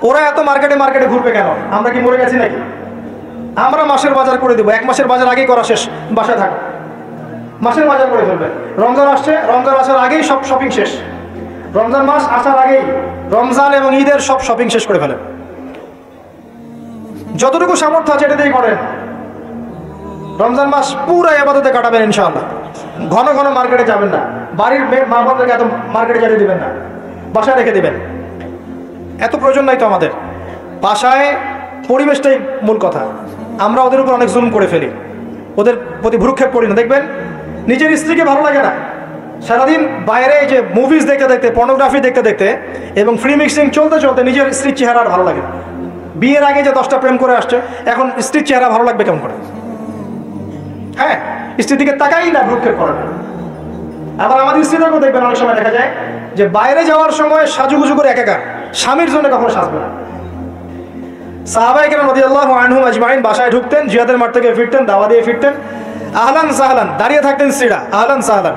ওরা এত মার্কেটে মার্কেটে ঘুরবে কেন? আমরা কি মরে গেছি নাকি? আমরা মাসের বাজার করে দেবো, 1 মাসের বাজার আগেই করা শেষ, বাসায় থাকো, মাসের বাজার করে ফেলবে। রমজান আসছে, রমজান আসার আগেই সব শপিং শেষ, রমজান মাস আসার আগেই রমজান এবং ঈদের সব শপিং শেষ করে ফেলেন। যতটুকু সামর্থ্য আছে এটা দিয়েই করেন। রমজান মাস পুরো ইবাদতে কাটাবেন ইনশাআল্লাহ। ঘন ঘন মার্কেটে যাবেন না, বাড়ির মা বোনদেরকে এত মার্কেটে যেতে দিবেন না, বাসায় রেখে দিবেন। এত প্রয়োজন নাই তো আমাদের। বাসায় পরিবেশটাই মূল কথা। আমরা ওদের উপর অনেক জুলুম করে ফেলি, ওদের প্রতি ভ্রুক্ষেপ করি না। দেখবেন নিজের স্ত্রীকে ভালো লাগে না, সারাদিন বাইরে এই যে মুভিজ দেখতে দেখতে, পর্নোগ্রাফি দেখতে দেখতে এবং ফ্রি মিক্সিং চলতে চলতে নিজের স্ত্রীর চেহারা আর ভালো লাগে না। বিয়ের আগে যে 10টা প্রেম করে আসছে, এখন স্ত্রীর চেহারা ভালো লাগবে কেমন করে? হ্যাঁ, স্ত্রীর দিকে তাকাই না, ভ্রুক্ষেপ করে না। আবার আমাদের স্ত্রীদেরকেও দেখবেন অনেক সময় দেখা যায় যে বাইরে যাওয়ার সময় সাজুগুজু করে একাকার, স্বামীর জন্য কখনো সাজবে না। সাহাবায়ে কেরাম রাদিয়াল্লাহু আনহুম আজমাইন বাসায় ঢুকতেন, জিহাদের মাঠ থেকে ফিরতেন, দাওয়া দিয়ে ফিরতেন, আহলান সাহলান দাঁড়িয়ে থাকতেন স্ত্রীরা, আহলান সাহলান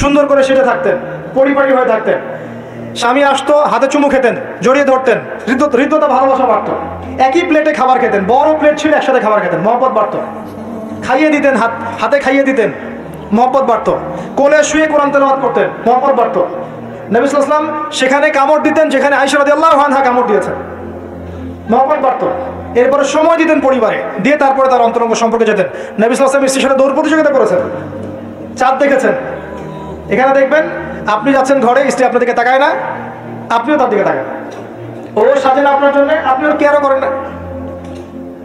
সুন্দর করে সেজে থাকতেন, পরিপাটি হয়ে থাকতেন। স্বামী আসতো, হাতে চুমু খেতেন, জড়িয়ে ধরতেন, হৃদ্যতা ভালোবাসা বাড়ত। একই প্লেটে খাবার খেতেন, বড় প্লেট ছিল, একসাথে খাবার খেতেন, মহব্বত বাড়ত। খাইয়ে দিতেন, হাতে খাইয়ে দিতেন, মহব্বত বাড়ত। কোলে শুয়ে কোরআন তেলাওয়াত করতেন, মহব্বত বাড়ত। নবী সাল্লাল্লাহু আলাইহি ওয়াসাল্লাম সেখানে কামড় দিতেন যেখানে আয়েশা রাদিয়াল্লাহু আনহা কামড় দিয়েছেন, মহব্বত বাড়ত। এরপরে সময় দিতেন পরিবারে, দিয়ে তারপরে তার অন্তরঙ্গ সম্পর্কে যেতেন। নবী সাল্লাল্লাহু আলাইহি ওয়াসাল্লাম স্ত্রীর সাথে দৌড় প্রতিযোগিতা করেছেন, চাঁদ দেখেছেন। এখানে দেখবেন আপনি যাচ্ছেন ঘরে, স্ত্রী আপনার দিকে তাকায় না, আপনিও তার দিকে তাকান। ও সাজে না আপনার জন্য, আপনিও কেয়ারও করেন না।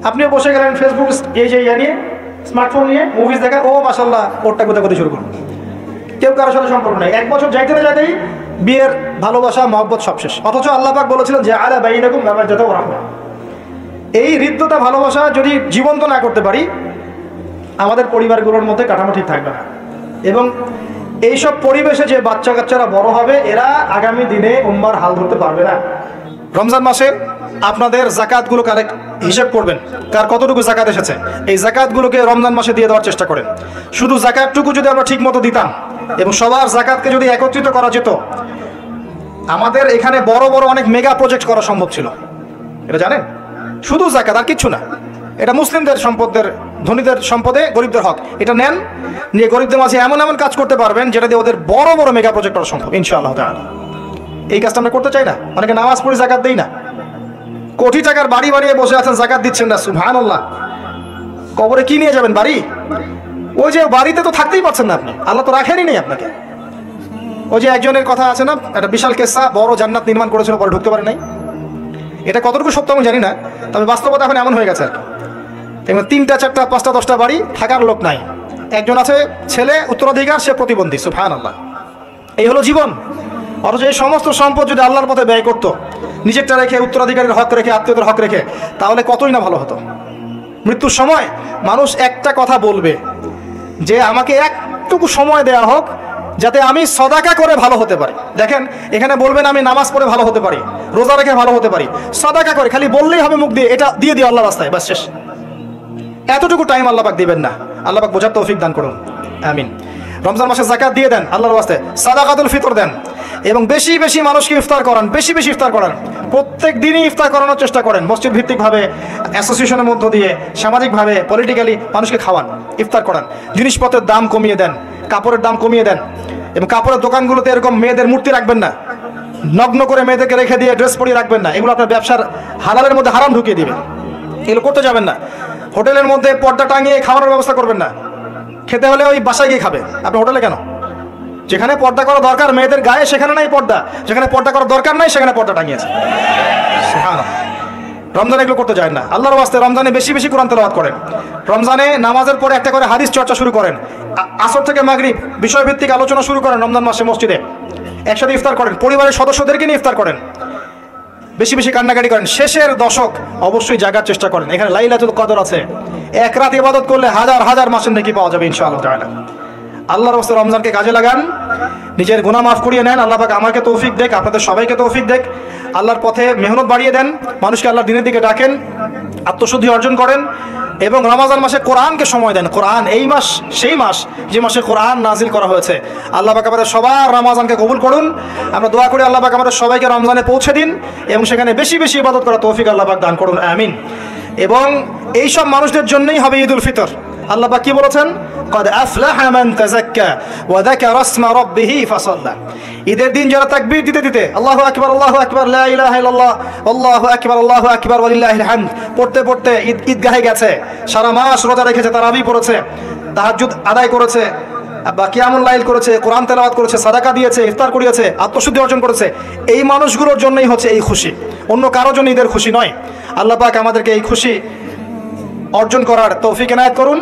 আপনিও বসে গেলেন ফেসবুক এই যে নিয়ে, স্মার্টফোন নিয়ে মুভিজ দেখা, ও মাশাআল্লাহ ওরটা কোথায় কোথায় শুরু করুন। কেউ কারোর সাথে সম্পর্ক নেই। 1 বছর যাইতে না যাইতেই বিয়ের ভালোবাসা মহব্বত সব শেষ। অথচ আল্লাহ পাক বলেছিলেন যে আলা বাইনাকুম মাওয়াজ্জাতুন ওয়া রাহমা। এই হৃদ্যতা ভালোবাসা যদি জীবন্ত না করতে পারি, আমাদের পরিবারগুলোর মধ্যে কাঠামো ঠিক থাকবে না। এবং এইসব পরিবেশে যে বাচ্চা কাচ্চারা বড় হবে, এরা আগামী দিনে উম্মার হাল ধরতে পারবে না। রমজান মাসে আপনাদের জাকাতগুলো কালেক্ট হিসাব করবেন, কার কতটুকু জাকাত এসেছে। এই জাকাতগুলোকে রমজান মাসে দিয়ে দেওয়ার চেষ্টা করেন। শুধু জাকাতটুকু যদি আমরা ঠিক মতো দিতাম এবং সবার জাকাতকে যদি একত্রিত করা যেত, আমাদের এখানে বড় বড় অনেক মেগা প্রজেক্ট করা সম্ভব ছিল। এটা জানেন? শুধু জাকাত আর কিচ্ছু না। এটা মুসলিমদের সম্পদের, ধনীদের সম্পদে গরিবদের হক। এটা নেন, নিয়ে গরিবদের মাঝে এমন এমন কাজ করতে পারবেন যেটা দিয়ে ওদের বড় বড় মেগা প্রজেক্ট করা সম্ভব ইনশাআল্লাহ তাআলা। এই কাজটা আমরা করতে চাই না। অনেকে নামাজ পড়ে জাকাত দেই না, কোটি টাকার বাড়ি বানিয়ে বসে আছেন, জাকাত দিচ্ছেন না। সুবহানাল্লাহ। কবরে কি নিয়ে যাবেন? বাড়ি? ওই যে বাড়িতে তো থাকতেই পারছেন না আপনি, আল্লাহ তো রাখেনই নেই আপনাকে। ওই যে একজনের কথা আছে না, একটা বিশাল কেসা, বড় জান্নাত নির্মাণ করেছিল, পরে ঢুকতে পারে নাই। এটা কতটুকু সত্য আমি জানি না, তবে বাস্তবতা এখন এমন হয়ে গেছে আর কি। 3টা 4টা 5টা 10টা বাড়ি, থাকার লোক নাই। একজন আছে ছেলে উত্তরাধিকার, সে প্রতিবন্ধী। সুবহানাল্লাহ। এই হলো জীবন। অথচ এই সমস্ত সম্পদ যদি আল্লাহর পথে ব্যয় করতো, নিজেরটা রেখে, উত্তরাধিকারের হক রেখে, আত্মীয়দের হক রেখে, তাহলে কতই না ভালো হতো। মৃত্যুর সময় মানুষ একটা কথা বলবে যে আমাকে একটুকু সময় দেয়া হোক যাতে আমি সদাকা করে ভালো হতে পারি। দেখেন এখানে বলবেন আমি নামাজ পড়ে ভালো হতে পারি, রোজা রেখে ভালো হতে পারি। সদাকা করে খালি বললেই হবে মুখ দিয়ে, এটা দিয়ে দিও আল্লাহর রাস্তায়, বাস শেষ। এতটুকু টাইম আল্লাহ পাক দিবেন না। আল্লাহ পাক বোঝার তৌফিক দান করুন, আমিন। রমজান মাসে যাকাত দিয়ে দেন আল্লাহর রাস্তায়, সাদাকাতুল ফিতর দেন এবং বেশি বেশি মানুষকে ইফতার করান, বেশি বেশি ইফতার করান। প্রত্যেক দিনই ইফতার করানোর চেষ্টা করেন, মসজিদ ভিত্তিকভাবে, অ্যাসোসিয়েশনের মধ্য দিয়ে, সামাজিকভাবে, পলিটিক্যালি মানুষকে খাওয়ান, ইফতার করান। জিনিসপত্রের দাম কমিয়ে দেন, কাপড়ের দাম কমিয়ে দেন। এবং কাপড়ের দোকানগুলোতে এরকম মেয়েদের মূর্তি রাখবেন না, নগ্ন করে মেয়েদেরকে রেখে দিয়ে ড্রেস পরিয়ে রাখবেন না। এগুলো আপনার ব্যবসার হালালের মধ্যে হারাম ঢুকিয়ে দিবে। এগুলো করতে যাবেন না। হোটেলের মধ্যে পর্দা টাঙিয়ে খাওয়ানোর ব্যবস্থা করবেন না। খেতে হলে ওই বাসায় গিয়ে খাবে, আপনি হোটেলে কেন? যেখানে পর্দা করা দরকার মেয়েদের গায়ে, সেখানে নাই পর্দা। যেখানে পর্দা করা দরকার নাই, সেখানে পর্দা টাঙিয়েছে। সুবহানাল্লাহ। রমজানে এগুলো করতে যায় না। আল্লাহর ওয়াস্তে রমজানে বেশি বেশি কোরআন তেলাওয়াত করেন। রমজানে নামাজের পরে একটা করে হাদিস চর্চা শুরু করেন। আসর থেকে মাগরিব বিষয়ভিত্তিক আলোচনা শুরু করেন রমজান মাসে মসজিদে। একসাথে ইফতার করেন, পরিবারের সদস্যদেরকে নিয়ে ইফতার করেন, বেশি বেশি কান্নাকাটি করেন। শেষের দশক অবশ্যই জাগার চেষ্টা করেন। এখানে লাইলাতুল কদর আছে, এক রাত ইবাদত করলে হাজার হাজার মাসের নেকি পাওয়া যাবে ইনশাআল্লাহ তাআলা। আল্লাহর রাস্তায় রমজানকে কাজে লাগান, নিজের গুনাহ মাফ করিয়ে নেন। আল্লাহ পাক আমাকে তৌফিক দেখ, আপনাদের সবাইকে তৌফিক দেখ। আল্লাহর পথে মেহনত বাড়িয়ে দেন, মানুষকে আল্লাহর দিনের দিকে ডাকেন, আত্মশুদ্ধি অর্জন করেন এবং রমজান মাসে কোরআনকে সময় দেন। কোরআন এই মাস সেই মাস যে মাসে কোরআন নাজিল করা হয়েছে। আল্লাহ পাক আমাদের সবার রমজানকে কবুল করুন। আমরা দোয়া করি আল্লাহ পাক আমাদের সবাইকে রমজানে পৌঁছে দিন এবং সেখানে বেশি বেশি ইবাদত করার তৌফিক আল্লাহ পাক দান করুন, আমিন। এবং এই সব মানুষদের জন্যই হবে ঈদুল ফিতর। আল্লাহ পাক কি বলেছেন? قد أفلح من تزكى وذكر اسم ربه فصلى। ঈদের দিন যারা তাকবীর দিতে দিতে আল্লাহু আকবার লা ইলাহা ইল্লাল্লাহ আল্লাহু আকবার ওয়ালিল্লাহিল হামদ পড়তে পড়তে ঈদগাহে গেছে, সারা মাস রোজা রেখেছে, তারাবি পড়েছে, তাহাজ্জুদ আদায় করেছে বা কিয়ামুল লাইল করেছে, কোরআন তেলাওয়াত করেছে, সাদাকা দিয়েছে, ইফতার করিয়েছে, আত্মশুদ্ধি অর্জন করেছে, এই মানুষগুলোর জন্যই হচ্ছে এই খুশি, অন্য কারোর জন্য ঈদের খুশি নয়। আল্লাহ পাক আমাদেরকে এই খুশি অর্জন করার তৌফিক এনায়েত করুন।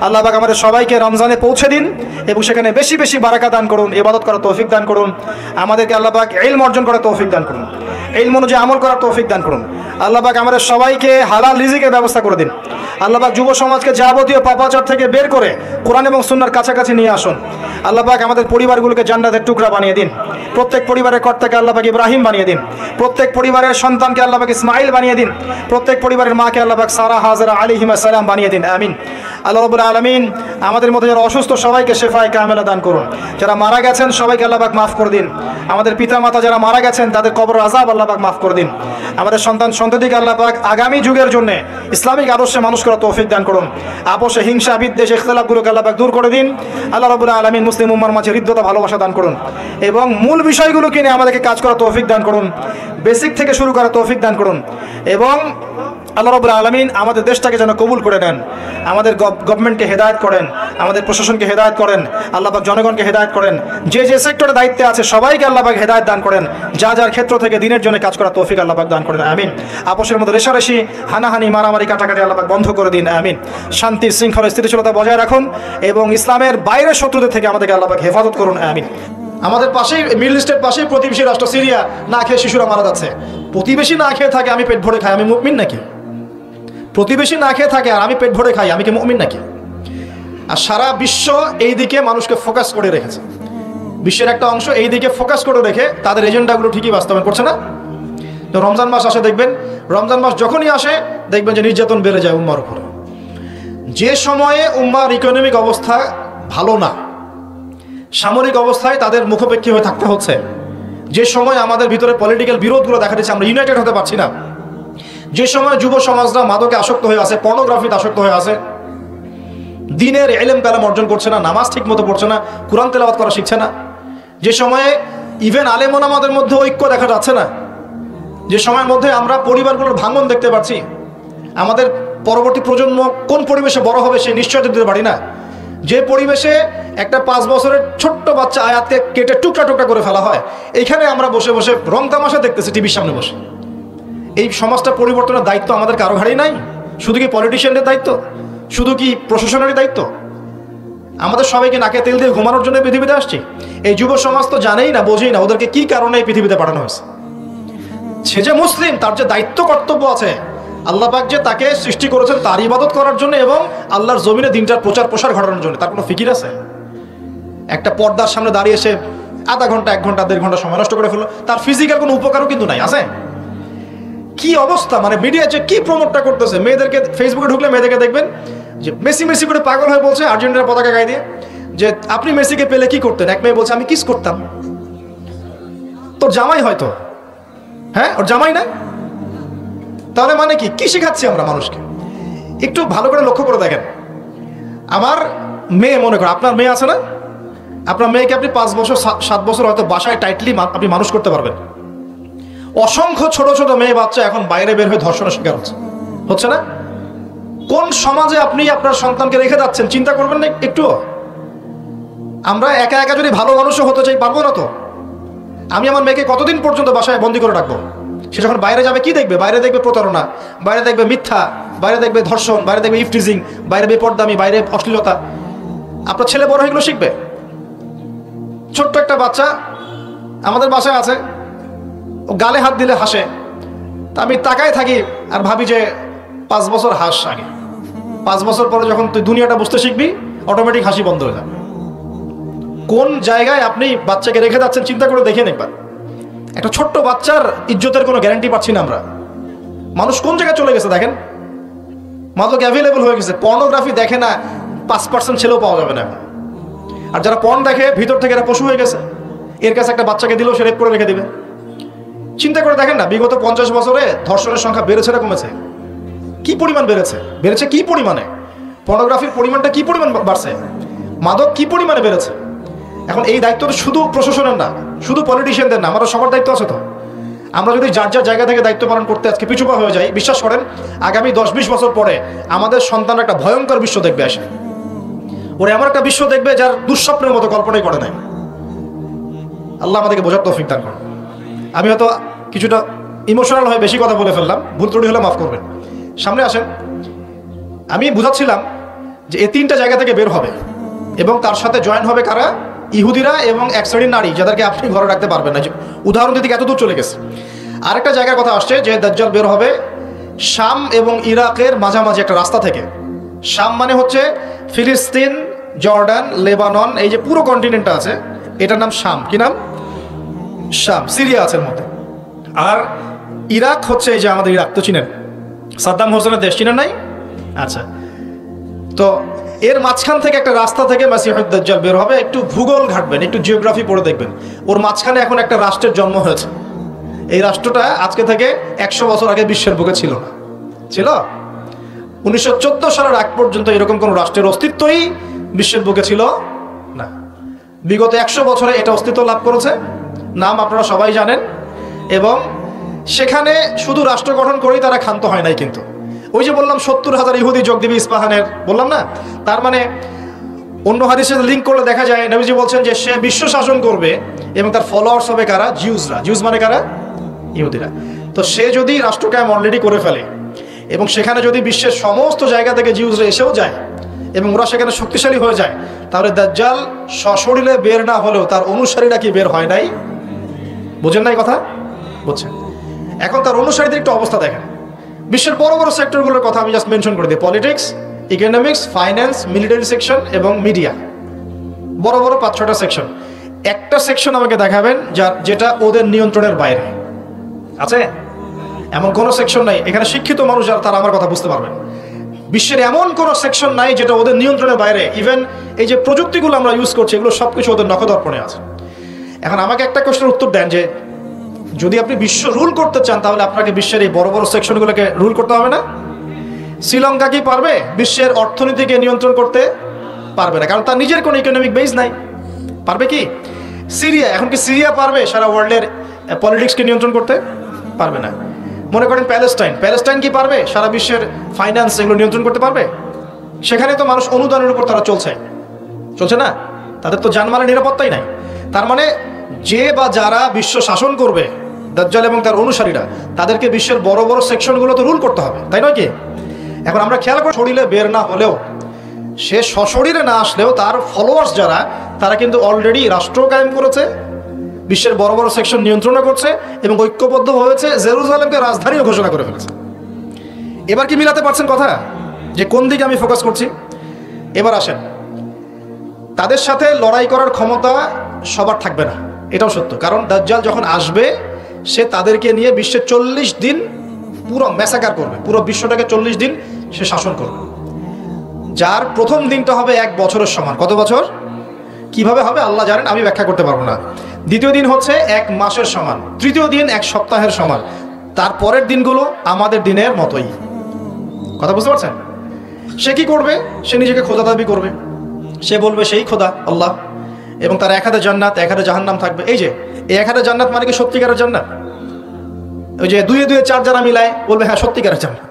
আল্লাহ পাক আমাদের সবাইকে রমজানে পৌঁছে দিন এবং সেখানে বেশি বেশি বারাকা দান করুন, ইবাদত করার তৌফিক দান করুন। আমাদেরকে আল্লাহ পাক ইলম অর্জন করার তৌফিক দান করুন, ইলম অনুযায়ী আমল করার তৌফিক দান করুন। আল্লাহ পাক আমাদের সবাইকে হালাল রিজিকের ব্যবস্থা করে দিন। আল্লাহ পাক যুব সমাজকে যাবতীয় পাপাচার থেকে বের করে কোরআন এবং সুন্নাহর কাছাকাছি নিয়ে আসুন। আল্লাহ পাক আমাদের পরিবারগুলোকে জান্নাতের টুকরা বানিয়ে দিন। প্রত্যেক পরিবারের কর্তাকে আল্লাহ পাক ইব্রাহিম বানিয়ে দিন। প্রত্যেক পরিবারের সন্তানকে আল্লাহ পাক ইসমাইল বানিয়ে দিন। প্রত্যেক পরিবারের মাকে আল্লাহ পাক সারা হাজরা আলাইহিস সালাম বানিয়ে দিন, আমিন। আল্লাহ রাব্বুল আলামিন আমাদের মধ্যে যারা অসুস্থ সবাইকে শেফায়ে কামেলা দান করুন। যারা মারা গেছেন সবাইকে আল্লাহ পাক মাফ করে দিন। আমাদের পিতামাতা যারা মারা গেছেন তাদের কবর আযাব আল্লাহ পাক মাফ করে দিন। আমাদের সন্তান সন্ততিকে আল্লাহ পাক আগামী যুগের জন্য ইসলামিক আদর্শে মানুষ করার তৌফিক দান করুন। আপোষে হিংসা বিদ্বেষ ইখতিলাফগুলোকে আল্লাহ পাক দূর করে দিন। আল্লাহ রাব্বুল আলামিন মুসলিম উম্মার মাঝে হৃদ্যতা ভালোবাসা দান করুন এবং মূল বিষয়গুলোকে নিয়ে আমাদেরকে কাজ করার তৌফিক দান করুন, বেসিক থেকে শুরু করার তৌফিক দান করুন এবং আল্লাহ রাব্বুল আলামিন আমাদের দেশটাকে যেন কবুল করে নেন। আমাদের গভর্নমেন্টকে হেদায়েত করেন, আমাদের প্রশাসনকে হেদায়েত করেন, আল্লাহ পাক জনগণকে হেদায়েত করেন। যে যে সেক্টরে দায়িত্বে আছে সবাইকে আল্লাহ পাক হেদায়েত দান করেন। যা যার ক্ষেত্র থেকে দিনের জন্য কাজ করার তৌফিক আল্লাহ পাক দান করেন, আমিন। আপোষের মধ্যে রেশারেশি, হানাহানি, মারামারি, কাটাকাটি আল্লাহ পাক বন্ধ করে দিন, আমিন। শান্তি শৃঙ্খলা স্থিতিশীলতা বজায় রাখুন এবং ইসলামের বাইরের শত্রুদের থেকে আমাদেরকে আল্লাহ পাক হেফাজত করুন, আমিন। আমাদের পাশেই মিডল ইস্টের পাশেই প্রতিবেশী রাষ্ট্র সিরিয়া, না খেয়ে শিশুরা মারা যাচ্ছে। প্রতিবেশী না খেয়ে থাকে, আমি পেট ভরে খাই, আমি মুমিন নাকি? প্রতিবেশী না খেয়ে থাকে আর আমি পেট ভরে খাই, আমি কি মুমিন নাকি? আর সারা বিশ্ব এই দিকে মানুষকে ফোকাস করে রেখেছে। বিশ্বের একটা অংশ এই দিকে ফোকাস করে রেখে তাদের এজেন্ডাগুলো ঠিকই বাস্তবায়ন করছে না। তো রমজান মাস আসে দেখবেন, রমজান মাস যখনই আসে দেখবেন যে নির্যাতন বেড়ে যায় উম্মার উপরে। যে সময়ে উম্মার ইকোনমিক অবস্থা ভালো না, সামরিক অবস্থায় তাদের মুখাপেক্ষী হয়ে থাকতে হচ্ছে, যে সময় আমাদের ভিতরে পলিটিক্যাল বিরোধগুলো দেখা দিচ্ছে, আমরা ইউনাইটেড হতে পারছি না, যে সময় যুব সমাজরা মাদকে আসক্ত হয়ে আছে, পর্নোগ্রাফিতে আসক্ত হয়ে আছে, দিনের ইলম কালাম অর্জন করছে না, নামাজ ঠিক মতো পড়ছে না, কোরআন তেলাওয়াত করা শিখছে না, যে সময়ে ইভেন আলেম ওলামাদের মধ্যে ঐক্য দেখা যাচ্ছে না, যে সময়ের মধ্যে আমরা পরিবারগুলোর ভাঙন দেখতে পাচ্ছি, আমাদের পরবর্তী প্রজন্ম কোন পরিবেশে বড় হবে সে নিশ্চয়তা দিতে পারি না, যে পরিবেশে একটা 5 বছরের ছোট্ট বাচ্চা আয়াতকে কেটে টুকরা টুকরা করে ফেলা হয়, এইখানে আমরা বসে বসে রং তামাশা দেখতেছি টিভির সামনে বসে। এই সমাজটা পরিবর্তনের দায়িত্ব আমাদের কারো ঘাড়েই নাই। শুধু কি পলিটিশিয়ানদের দায়িত্ব? শুধু কি প্রশাসনেরই দায়িত্ব? আমাদের সবাইকে নাকে তেল দিয়ে ঘুমানোর জন্য পৃথিবীতে আসছি। এই যুব সমাজ তো জানেই না, বোঝেই না ওদেরকে কি কারণে এই পৃথিবীতে পাঠানো হয়েছে। সে যে মুসলিম, তার যে দায়িত্ব কর্তব্য আছে, আল্লাহ পাক যে তাকে সৃষ্টি করেছেন তার ইবাদত করার জন্য এবং আল্লাহর জমিনে দিনটার প্রচার প্রসার ঘটানোর জন্য, তার কোনো ফিকির আছে? একটা পর্দার সামনে দাঁড়িয়ে এসে আধা ঘন্টা 1 ঘন্টা 1.5 ঘন্টা সময় নষ্ট করে ফেললো, তার ফিজিক্যাল কোনো উপকারও কিন্তু নাই, আছে? কি অবস্থা, মানে মিডিয়া যে কি প্রমোটটা করতেছে, মেয়েদেরকে ফেসবুকে ঢুকলে মেয়েদেরকে দেখবেন যে মেসি মেসি করে পাগল হয়ে বলছে আর্জেন্টিনার পতাকা গায়ে দিয়ে যে আপনি মেসিকে পেলে কি করতেন? এক মেয়ে বলছে আমি কিস করতাম। তোর জামাই হয়তো, হ্যাঁ ওর জামাই না, তাহলে মানে কি কি শেখাচ্ছি আমরা মানুষকে? একটু ভালো করে লক্ষ্য করে দেখেন। আমার মেয়ে, মনে করেন আপনার মেয়ে আছে না, আপনার মেয়েকে আপনি 5 বছর 7 বছর হয়তো বাসায় টাইটলি আপনি মানুষ করতে পারবেন। অসংখ্য ছোট ছোট মেয়ে বাচ্চা এখন বাইরে বের হয়ে ধর্ষণের শিকার হচ্ছে না? কোন সমাজে আপনি আপনার সন্তানকে রেখে যাচ্ছেন চিন্তা করবেন না একটু? আমরা একা একা যদি ভালো মানুষও হতে চাই পারবো না তো। আমি আমার মেয়েকে কতদিন পর্যন্ত বাসায় বন্দি করে রাখবো? সে যখন বাইরে যাবে কি দেখবে? বাইরে দেখবে প্রতারণা, বাইরে দেখবে মিথ্যা, বাইরে দেখবে ধর্ষণ, বাইরে দেখবে ইফটিজিং, বাইরে বেপরদামি, বাইরে অশ্লীলতা। আপনার ছেলে বড় হয়ে এগুলো শিখবে। ছোট্ট একটা বাচ্চা আমাদের বাসায় আছে, ও গালে হাত দিলে হাসে, তা আমি তাকায় থাকি আর ভাবি যে 5 বছর হাস আগে, 5 বছর পরে যখন তুই দুনিয়াটা বুঝতে শিখবি অটোমেটিক হাসি বন্ধ হয়ে যাবে। কোন জায়গায় আপনি বাচ্চাকে রেখে যাচ্ছেন চিন্তা করে দেখেন একবার। একটা ছোট্ট বাচ্চার ইজ্জতের কোনো গ্যারান্টি পাচ্ছি না আমরা। মানুষ কোন জায়গায় চলে গেছে দেখেন, মাদক অ্যাভেলেবল হয়ে গেছে। পর্নোগ্রাফি দেখে না 5% ছেলেও পাওয়া যাবে না। আর যারা পর্ন দেখে ভিতর থেকে এরা পশু হয়ে গেছে। এর কাছে একটা বাচ্চাকে দিলেও সে রেপ করে রেখে দিবে। চিন্তা করে দেখেন না, বিগত 50 বছরে ধর্ষণের সংখ্যা বেড়েছে না কমেছে? কি পরিমাণ বেড়েছে? বেড়েছে কি পরিমাণে? পর্নোগ্রাফির পরিমাণটা কি পরিমাণ বাড়ছে? মাদক কি পরিমাণে বেড়েছে? এখন এই দায়িত্ব তো শুধু প্রশাসনের না, শুধু পলিটিশিয়ানদের না, আমাদের সবার দায়িত্ব আছে তো। আমরা যদি যার যার জায়গা থেকে দায়িত্ব পালন করতে আজকে পিছুপা হয়ে যাই, বিশ্বাস করেন আগামী 10-20 বছর পরে আমাদের সন্তান একটা ভয়ঙ্কর বিশ্ব দেখবে আসে। ওরা এমন একটা বিশ্ব দেখবে যার দুঃস্বপ্নের মতো কল্পনাই করে নাই। আল্লাহ আমাদেরকে বোঝার তৌফিক দান করুন। আমি হয়তো কিছুটা ইমোশনাল হয়ে বেশি কথা বলে ফেললাম, ভুল ত্রুটি হলে মাফ করবেন। সামনে আসেন। আমি বুঝাচ্ছিলাম যে এই 3টা জায়গা থেকে বের হবে এবং তার সাথে জয়েন হবে কারা? ইহুদিরা এবং এক শ্রেণীর নারী, যাদেরকে আপনি ঘরে রাখতে পারবেন না। উদাহরণ দিতে এত দূর চলে গেছে। আরেকটা জায়গার কথা আসছে যে দাজ্জাল বের হবে শাম এবং ইরাকের মাঝামাঝি একটা রাস্তা থেকে। শাম মানে হচ্ছে ফিলিস্তিন, জর্ডান, লেবানন, এই যে পুরো কন্টিনেন্টটা আছে এটার নাম শাম। কি নাম? শাম। সিরিয়া আছে এর মধ্যে। আর ইরাক হচ্ছে এই যে আমাদের ইরাক, তো চিনেন সাদ্দাম হোসেনের দেশ, চিনেন নাই? আচ্ছা, তো এর মাঝখান থেকে একটা রাস্তা থেকে মাসিহুদ দাজ্জাল বের হবে। একটু ভূগোল ঘাটবেন, একটু জিওগ্রাফি পড়ে দেখবেন। ওর মাঝখানে এখন একটা রাষ্ট্রের জন্ম হয়েছে। এই রাষ্ট্রটা আজকে থেকে 100 বছর আগে বিশ্বের বুকে ছিল না। ছিল 1914 সালের আগ পর্যন্ত এরকম কোন রাষ্ট্রের অস্তিত্বই বিশ্বের বুকে ছিল না। বিগত 100 বছরে এটা অস্তিত্ব লাভ করেছে। নাম আপনারা সবাই জানেন। এবং সেখানে শুধু রাষ্ট্র গঠন করেই তারা ক্ষান্ত হয় নাই, কিন্তু ওই যে বললাম 70,000 ইহুদি যোগ দিবে ইস্পাহানের, বললাম না? তার মানে অন্য হাদিসের লিঙ্ক করলে দেখা যায় নবীজি বলছেন যে সে বিশ্ব শাসন করবে এবং তার ফলোয়ার্স হবে কারা? জিউসরা। জিউস মানে কারা? ইহুদিরা। তো সে যদি রাষ্ট্র কায়েম অলরেডি করে ফেলে এবং সেখানে যদি বিশ্বের সমস্ত জায়গা থেকে জিউসরা এসেও যায় এবং ওরা সেখানে শক্তিশালী হয়ে যায়, তাহলে দাজ্জাল সশরীরে বের না হলেও তার অনুসারীরা কি বের হয় নাই? বুঝেন নাই কথা? বুঝছেন? এখন তার অনুসারীদের একটু অবস্থা দেখেন। বিশ্বের বড় বড় সেক্টরগুলোর কথা আমি জাস্ট মেনশন করে দিই। Politics, economics, finance, military section এবং মিডিয়া। বড় বড় 5-6টা সেকশন। একটা সেকশন আমাকে দেখাবেন যেটা ওদের নিয়ন্ত্রণের বাইরে আছে? এমন কোনো সেকশন নাই। এখানে শিক্ষিত মানুষ যারা তারা আমার কথা বুঝতে পারবেন। বিশ্বের এমন কোনো সেকশন নাই যেটা ওদের নিয়ন্ত্রণের বাইরে। ইভেন এই যে প্রযুক্তিগুলো আমরা ইউজ করছি এগুলো সবকিছু ওদের নখদর্পণে আছে। এখন আমাকে একটা কোশ্চেনের উত্তর দেন যে যদি আপনি বিশ্ব রুল করতে চান তাহলে আপনাকে বিশ্বের এই বড় বড় সেকশনগুলোকে রুল করতে হবে না? শ্রীলঙ্কা কি পারবে বিশ্বের অর্থনীতিকে নিয়ন্ত্রণ করতে? পারবে না, কারণ তার নিজের কোনো ইকোনমিক বেস নাই। পারবে কি? সিরিয়া, এখন কি সিরিয়া পারবে সারা ওয়ার্ল্ডের পলিটিক্সকে নিয়ন্ত্রণ করতে? পারবে না। মনে করেন প্যালেস্টাইন কি পারবে সারা বিশ্বের ফাইন্যান্স এগুলো নিয়ন্ত্রণ করতে পারবে? সেখানে তো মানুষ অনুদানের উপর তারা চলছে না, তাদের তো জানমালের নিরাপত্তাই নাই। তার মানে যে বা যারা বিশ্ব শাসন করবে, দাজ্জাল এবং তার অনুসারীরা, তাদেরকে বিশ্বের বড় বড় সেকশনগুলো তো রুল করতে হবে, তাই নয় কি? এখন আমরা খেয়াল করে শরীরে বের না হলেও, সে সশরীরে না আসলেও তার ফলোয়ার্স যারা, তারা কিন্তু অলরেডি রাষ্ট্র কায়েম করেছে, বিশ্বের বড় বড় সেকশন নিয়ন্ত্রণ করছে এবং ঐক্যবদ্ধ হয়েছে, জেরুজালেমকে রাজধানীও ঘোষণা করে ফেলেছে। এবার কি মিলাতে পারছেন কথা যে কোন দিকে আমি ফোকাস করছি? এবার আসেন, তাদের সাথে লড়াই করার ক্ষমতা সবার থাকবে না, এটাও সত্য। কারণ দাজ্জাল যখন আসবে সে তাদেরকে নিয়ে বিশ্বে 40 দিন পুরো ম্যাসাকার করবে, পুরো বিশ্বটাকে 40 দিন সে শাসন করবে, যার প্রথম দিনটা হবে 1 বছরের সমান। কত বছর? কিভাবে হবে আল্লাহ জানেন, আমি ব্যাখ্যা করতে পারবো না। দ্বিতীয় দিন হচ্ছে 1 মাসের সমান, তৃতীয় দিন 1 সপ্তাহের সমান, তারপরের দিনগুলো আমাদের দিনের মতোই। কথা বুঝতে পারছেন? সে কি করবে? সে নিজেকে খোদা দাবি করবে, সে বলবে সেই খোদা আল্লাহ, এবং তার 1 হাতে জান্নাত 1 হাতে জাহান্নাম থাকবে। এই যে এই 1 হাতে জান্নাত মানে কি সত্যিকারের জান্নাত? ওই যে 2 2 4 যারা মিলায় বলবে হ্যাঁ সত্যিকারের জান্নাত।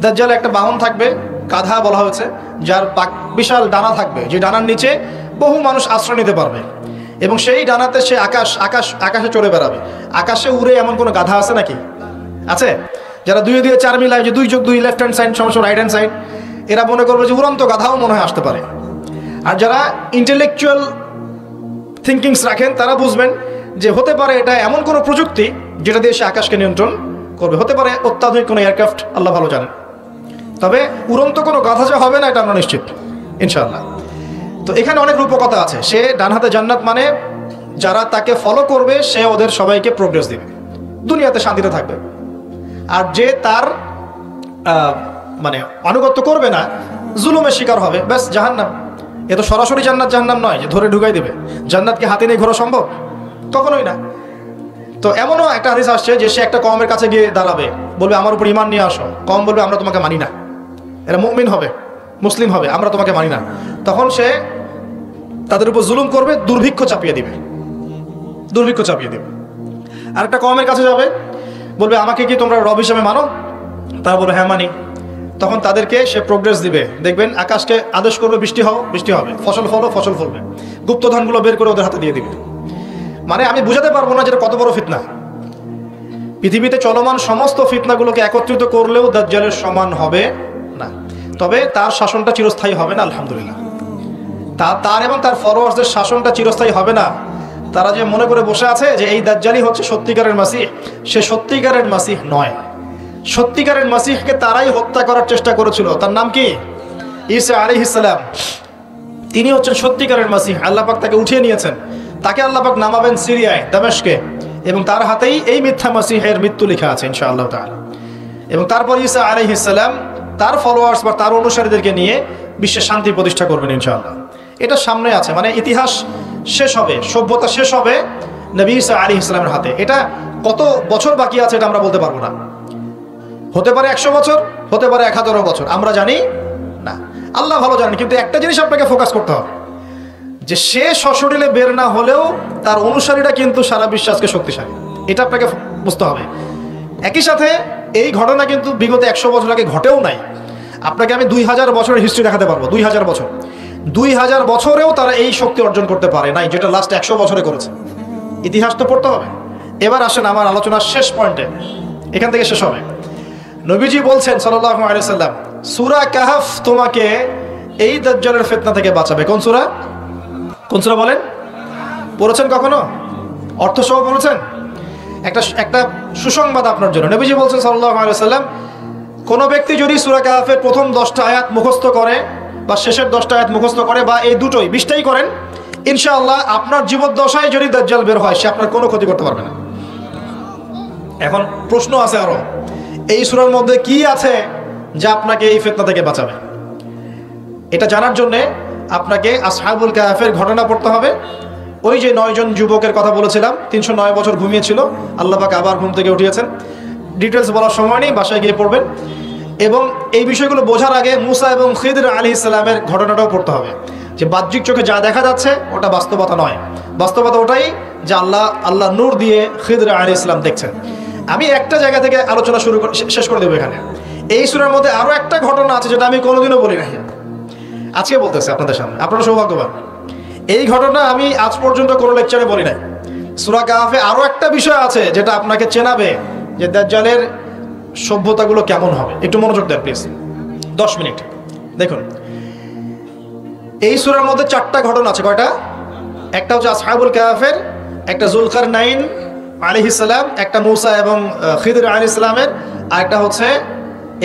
দাজ্জাল একটা বাহন থাকবে, কাঁধা বলা হয়েছে, যার বিশাল ডানা থাকবে, যে ডানার নিচে বহু মানুষ আশ্রয় নিতে পারবে, এবং সেই ডানাতে সে আকাশে চড়ে বেড়াবে। আকাশে উড়ে এমন কোনো গাধা আছে নাকি? আছে? যারা 2 2 4 মিলায়, যে 2 যোগ 2 লেফট হ্যান্ড সাইড সমস্যা রাইট হ্যান্ড সাইড, এরা মনে করবে যে উড়ন্ত গাধাও মনে হয় আসতে পারে। আর যারা ইন্টেলেকচুয়াল থিঙ্কিংস রাখেন তারা বুঝবেন যে হতে পারে এটা এমন কোনো প্রযুক্তি যেটা দিয়ে সে আকাশকে নিয়ন্ত্রণ করবে, হতে পারে অত্যাধুনিক কোনো এয়ারক্রাফট, আল্লাহ ভালো জানেন। তবে উড়ন্ত কোনো গাধা যে হবে না এটা আমরা নিশ্চিত ইনশাআল্লাহ। তো তো এখানে অনেক রূপকথা আছে। সে ডান হাতে জান্নাত মানে যারা তাকে ফলো করবে সে ওদের সবাইকে প্রোগ্রেস দিবে, দুনিয়াতে শান্তিতে থাকবে। আর যে তার মানে আনুগত্য করবে না, জুলুমের শিকার হবে, ব্যাস জাহান্নাম। এ তো সরাসরি জান্নাত জাহান্নাম নয় যে ধরে ঢুকাই দিবে। জান্নাতকে হাতে নিয়ে ঘোরা সম্ভব? কখনোই না। তো এমনও একটা হাদিস আসছে যে সে একটা কওমের কাছে গিয়ে দাঁড়াবে, বলবে আমার উপর ঈমান নিয়ে আসো। কওম বলবে আমরা তোমাকে মানি না, এরা মুমিন হবে, মুসলিম হবে, আমরা তোমাকে মানি না। তখন সে তাদের উপর জুলুম করবে, দুর্ভিক্ষ চাপিয়ে দিবে, দুর্ভিক্ষ চাপিয়ে দিবে। আর একটা কওমের কাছে যাবে, বলবে আমাকে কি তোমরা রব হিসেবে মানো? তারা বলবে হ্যাঁ মানি। তখন তাদেরকে সে প্রোগ্রেস দিবে, দেখবেন আকাশকে আদেশ করবে বৃষ্টি হও, বৃষ্টি হবে, ফসল ফলো, ফসল ফলবে, গুপ্তধনগুলো বের করে ওদের হাতে দিয়ে দিবে। মানে আমি বুঝাতে পারবো না যেটা কত বড় ফিতনা। পৃথিবীতে চলমান সমস্ত ফিতনাগুলোকে একত্রিত করলেও দাজ্জালের সমান হবে না। তবে তার শাসনটা চিরস্থায়ী হবে না, আলহামদুলিল্লাহ। তার এবং তার ফলোয়ার্সদের শাসনটা চিরস্থায়ী হবে না। তারা যে মনে করে বসে আছে যে এই দাজ্জালই হচ্ছে সত্যিকারের মাসিহ, সে সত্যিকারের মাসিহ নয়। সত্যিকারের মাসিহকে তারাই হত্যা করার চেষ্টা করেছিল। তার নাম কি? ঈসা আলাইহিস সালাম। তিনি হচ্ছেন সত্যিকারের মাসিহ। আল্লাহ পাক তাকে উঠিয়ে নিয়েছেন, তাকে আল্লাহ পাক নামাবেন সিরিয়ায়, দামেশকে, এবং তার হাতেই এই মিথ্যা মাসিহের মৃত্যু লেখা আছে ইনশাআল্লাহ তাআলা। এবং তারপর ঈসা আলাইহিস সালাম তার ফলোয়ার্স বা তার অনুসারীদেরকে নিয়ে বিশ্বে শান্তি প্রতিষ্ঠা করবেন ইনশাআল্লাহ। এটা সামনে আছে, মানে ইতিহাস শেষ হবে, সভ্যতা শেষ হবে নবী ঈসা আলাইহিস সালামের হাতে। এটা কত বছর বাকি আছে এটা আমরা বলতে পারবো না। হতে পারে 100 বছর, হতে পারে 1000 বছর, আমরা জানি না, আল্লাহ ভালো জানেন। কিন্তু একটা জিনিস আপনাকে ফোকাস করতে হবে, যে সে সশরীরে বের না হলেও তার অনুসারীরা কিন্তু সারা বিশ্বাসকে শক্তিশালী, এটা আপনাকে বুঝতে হবে। একই সাথে এই ঘটনা কিন্তু বিগত 100 বছর আগে ঘটেও নাই। আপনাকে আমি 2000 বছরের হিস্ট্রি দেখাতে পারবো, 2000 বছর, 2000 বছরেও তারা এই শক্তি অর্জন করতে পারে নাই যেটা লাস্ট 100 বছরে করেছে। ইতিহাস তো পড়তে হবে। এবার আসেন আমার আলোচনার শেষ পয়েন্টে, এখান থেকে শেষ হবে। নবীজি বলছেন সাল্লাল্লাহু আলাইহি সাল্লাম, সূরা কাহফ তোমাকে এই দাজ্জালের ফিতনা থেকে বাঁচাবে। কোন সূরা? কোন সূরা বলেন? পড়েছেন কখনো? অর্থ সহ পড়েছেন? একটা সুসংবাদ আপনার জন্য। নবীজি বলছেন সাল্লাল্লাহু আলাইহি সাল্লাম, কোন ব্যক্তি যদি সূরা কাহফের প্রথম 10টা আয়াত মুখস্থ করে বা শেষের 10টা আয়াত মুখস্থ করে বা এই দুটোই 20টাই করেন, ইনশাআল্লাহ আপনার জীবদ্দশায় যদি দাজ্জাল বের হয় সে আপনার কোনো ক্ষতি করতে পারবে না। এখন প্রশ্ন আছে আরো, এই সূরার মধ্যে কি আছে যা আপনাকে এই ফিতনা থেকে বাঁচাবে? এটা জানার জন্য আপনাকে আসহাবুল কাহফের ঘটনা পড়তে হবে। ওই যে 9 জন যুবকের কথা বলেছিলাম, 309 বছর ঘুমিয়েছিল, আল্লাহ পাক আবার ঘুম থেকে উঠিয়েছেন। ডিটেলস বলার সময় নেই, বাসায় গিয়ে পড়বেন। এবং এই বিষয়গুলো বোঝার আগে মুসা এবং খিদর আলাইহিস সালামের ঘটনাটাও পড়তে হবে, যে বাহ্যিক চোখে যা দেখা যাচ্ছে ওটা বাস্তবতা নয়। বাস্তবতা ওটাই যে আল্লাহ নূর দিয়ে খিদর আলাইহিস সালাম দেখছেন। আমি একটা জায়গা থেকে আলোচনা শেষ করে দেবো এখানে। এই সূরার মধ্যে আরো একটা ঘটনা আছে যেটা আমি কোনোদিনও বলি নাই, আজকে বলতেছি আপনাদের সামনে। আপনারা সৌভাগ্যবান, এই ঘটনা আমি আজ পর্যন্ত কোনো লেকচারে বলি নাই। সূরা কাহফে আরো একটা বিষয় আছে যেটা আপনাকে চেনাবে যে দাজ্জালের সভ্যতাগুলো কেমন হবে। একটু মনোযোগ দেন প্লিজ, 10 মিনিট দেখুন। এই সূরার মধ্যে 4টা ঘটনা আছে। কয়টা? একটা হচ্ছে আসহাবুল কাহফের, একটা যুলকারনাইন আলাইহিস সালাম, একটা মুসা এবং খিদর আলাইহিস সালামের, আর একটা হচ্ছে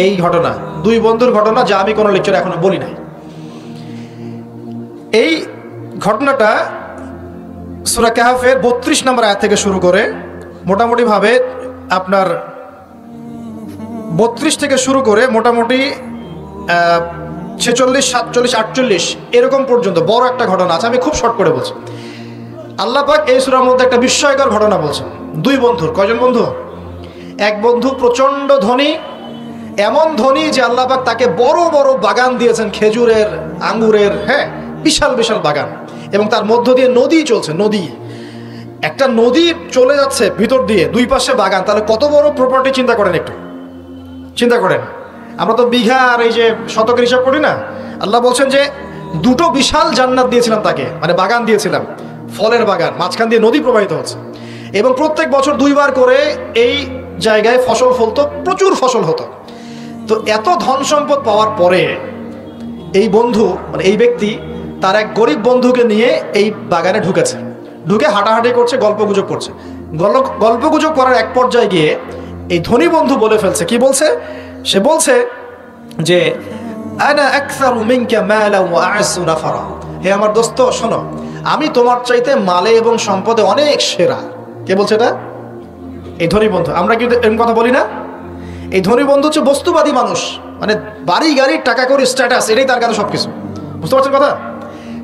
এই ঘটনা, 2 বন্ধুর ঘটনা যা আমি কোনো লেকচারে এখনো বলি নাই। এই ঘটনাটা সূরা কাহফের 32 নম্বর আয়াত থেকে শুরু করে মোটামুটি ভাবে আপনার 32 থেকে শুরু করে মোটামুটি 46, 47, 48 এরকম পর্যন্ত বড় একটা ঘটনা আছে। আমি খুব শর্ট করে বলছি। আল্লাহ পাক এই সূরার মধ্যে একটা বিস্ময়কর ঘটনা বলছেন। 2 বন্ধুর, কয়জন বন্ধু? এক বন্ধু প্রচন্ড ধনী, এমন ধনী যে আল্লাহ পাক তাকে বড় বড় বাগান দিয়েছেন, খেজুরের, আঙ্গুরের, হ্যাঁ বিশাল বিশাল বাগান, এবং তার মধ্য দিয়ে নদী চলছে। নদী, একটা নদী চলে যাচ্ছে ভিতর দিয়ে, 2 পাশে বাগান। তাহলে কত বড় প্রপার্টি চিন্তা করেন, একটু চিন্তা করেন। আমরা তো বিঘা আর এই যে শতকের হিসাব করি না। আল্লাহ বলছেন যে 2টো বিশাল জান্নাত দিয়েছিলাম তাকে, মানে বাগান দিয়েছিলাম, ফলের বাগান, মাঝখান দিয়ে নদী প্রবাহিত হচ্ছে, এবং প্রত্যেক বছর 2 বার করে এই জায়গায় ফসল ফলতো, প্রচুর ফসল হতো। তো এত ধন সম্পদ পাওয়ার পরে এই বন্ধু, মানে এই ব্যক্তি, তার এক গরিব বন্ধুকে নিয়ে এই বাগানে ঢুকেছে। ঢুকে হাঁটাহাঁটি করছে, গল্পগুজব করছে। গল্পগুজব করার এক পর্যায়ে গিয়ে এই ধনী বন্ধু বলে ফেলছে, কি বলছে? সে বলছে যে আনা আকসারু মিনকা মালান ওয়া আ'আসু নাফারা, হে আমার দোস্ত শোনো, আমি তোমার চাইতে মালে এবং সম্পদে অনেক সেরা। কে বলছে এটা? এই ধনী বন্ধু। আমরা কিন্তু এরকম কথা বলি না? এই ধনী বন্ধু হচ্ছে বস্তুবাদী মানুষ, মানে বাড়ি গাড়ি টাকা করি স্ট্যাটাস, এটাই তার কাছে সবকিছু। বুঝতে পারছেন কথা?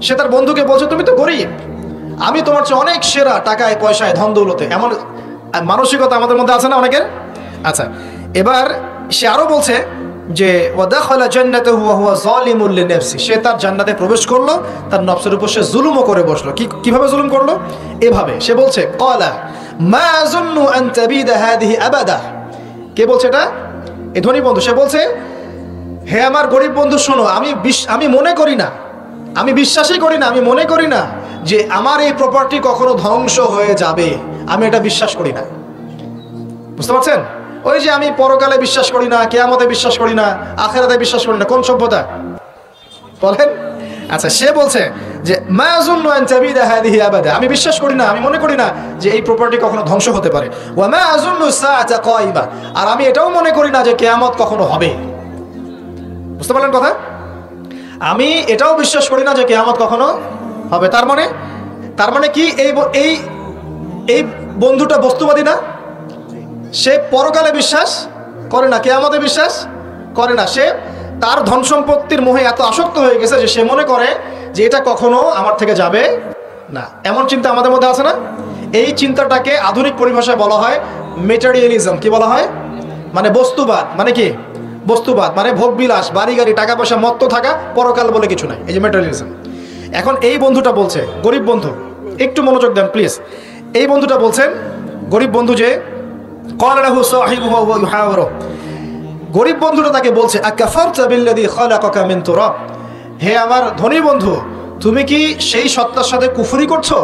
সে তার বন্ধুকে বলছে তুমি তো গরিব, আমি তোমার চেয়ে অনেক সেরা টাকায় পয়সায় ধন দৌলতে। এমন মানসিকতা আমাদের মধ্যে আছে না অনেকের? আচ্ছা, এবার সে আরো বলছে যে ওয়াদাখালা জান্নাতাহু ওয়া হুয়া যালিমুল লিনাফসি, সে তার জান্নাতে প্রবেশ করলো, তার নফসের উপর সে জুলুমও করে বসলো। কিভাবে জুলুম করলো? এভাবে সে বলছে ক্বালা মা আযুন্নু আন তাবিদা হাদিহি আবাদা। কে বলছে এটা? এই ধনী বন্ধু। সে বলছে হে আমার গরিব বন্ধু শোনো, আমি মনে করি না, আমি বিশ্বাসই করি না, আমি মনে করি না যে আমার এই প্রপার্টি কখনো ধ্বংস হয়ে যাবে, আমি এটা বিশ্বাস করি না। বুঝতে পারছেন? ওই যে আমি পরকালে বিশ্বাস করি না, কিয়ামতে বিশ্বাস করি না, আখিরাতে বিশ্বাস করি না, কোন সভ্যতা বলেন? আচ্ছা, সে বলছে যে মা আযুন্নু আন তাবিদা হাদিহি আবাদা, আমি বিশ্বাস করি না, আমি মনে করি না যে এই প্রপার্টি কখনো ধ্বংস হতে পারে। ওয়া মা আযুন্নু সাআতা কায়িমা, আর আমি এটাও মনে করি না যে কিয়ামত কখনো হবে। বুঝতে পারলেন কথা? আমি এটাও বিশ্বাস করি না যে কিয়ামত কখনো হবে। তার মানে কি এই বন্ধুটা বস্তুবাদী না? সে পরকালে বিশ্বাস করে না, কিয়ামতে বিশ্বাস করে না। সে তার ধন সম্পত্তির মোহে এত আসক্ত হয়ে গেছে যে সে মনে করে যে এটা কখনো আমার থেকে যাবে না। এমন চিন্তা আমাদের মধ্যে আছে না? এই চিন্তাটাকে আধুনিক পরিভাষায় বলা হয় মেটেরিয়ালিজম। কি বলা হয়? মানে বস্তুবাদ। মানে কি? বস্তুবাদ মানে ভোগবিলাস, বাড়ি গাড়ি, টাকা পয়সা, মত্ত থাকা, পরকাল বলে কিছু নাই। এই যে মেটেরিয়ালিজম। এখন এই বন্ধুটা বলছে, গরিব বন্ধু, একটু মনোযোগ দেন প্লিজ। এই বন্ধুটা বলছেন, গরিব বন্ধু যে ক্বালা লাহু সাহিবুহু ওয়া ইউহাওয়ারু, গরিব বন্ধুটা তাকে বলছে আকাফারতা বিল্লাযী খালাকাকা মিন তুরাব, হে আমার ধনী বন্ধু, তুমি কি সেই সত্তার সাথে কুফরি করছো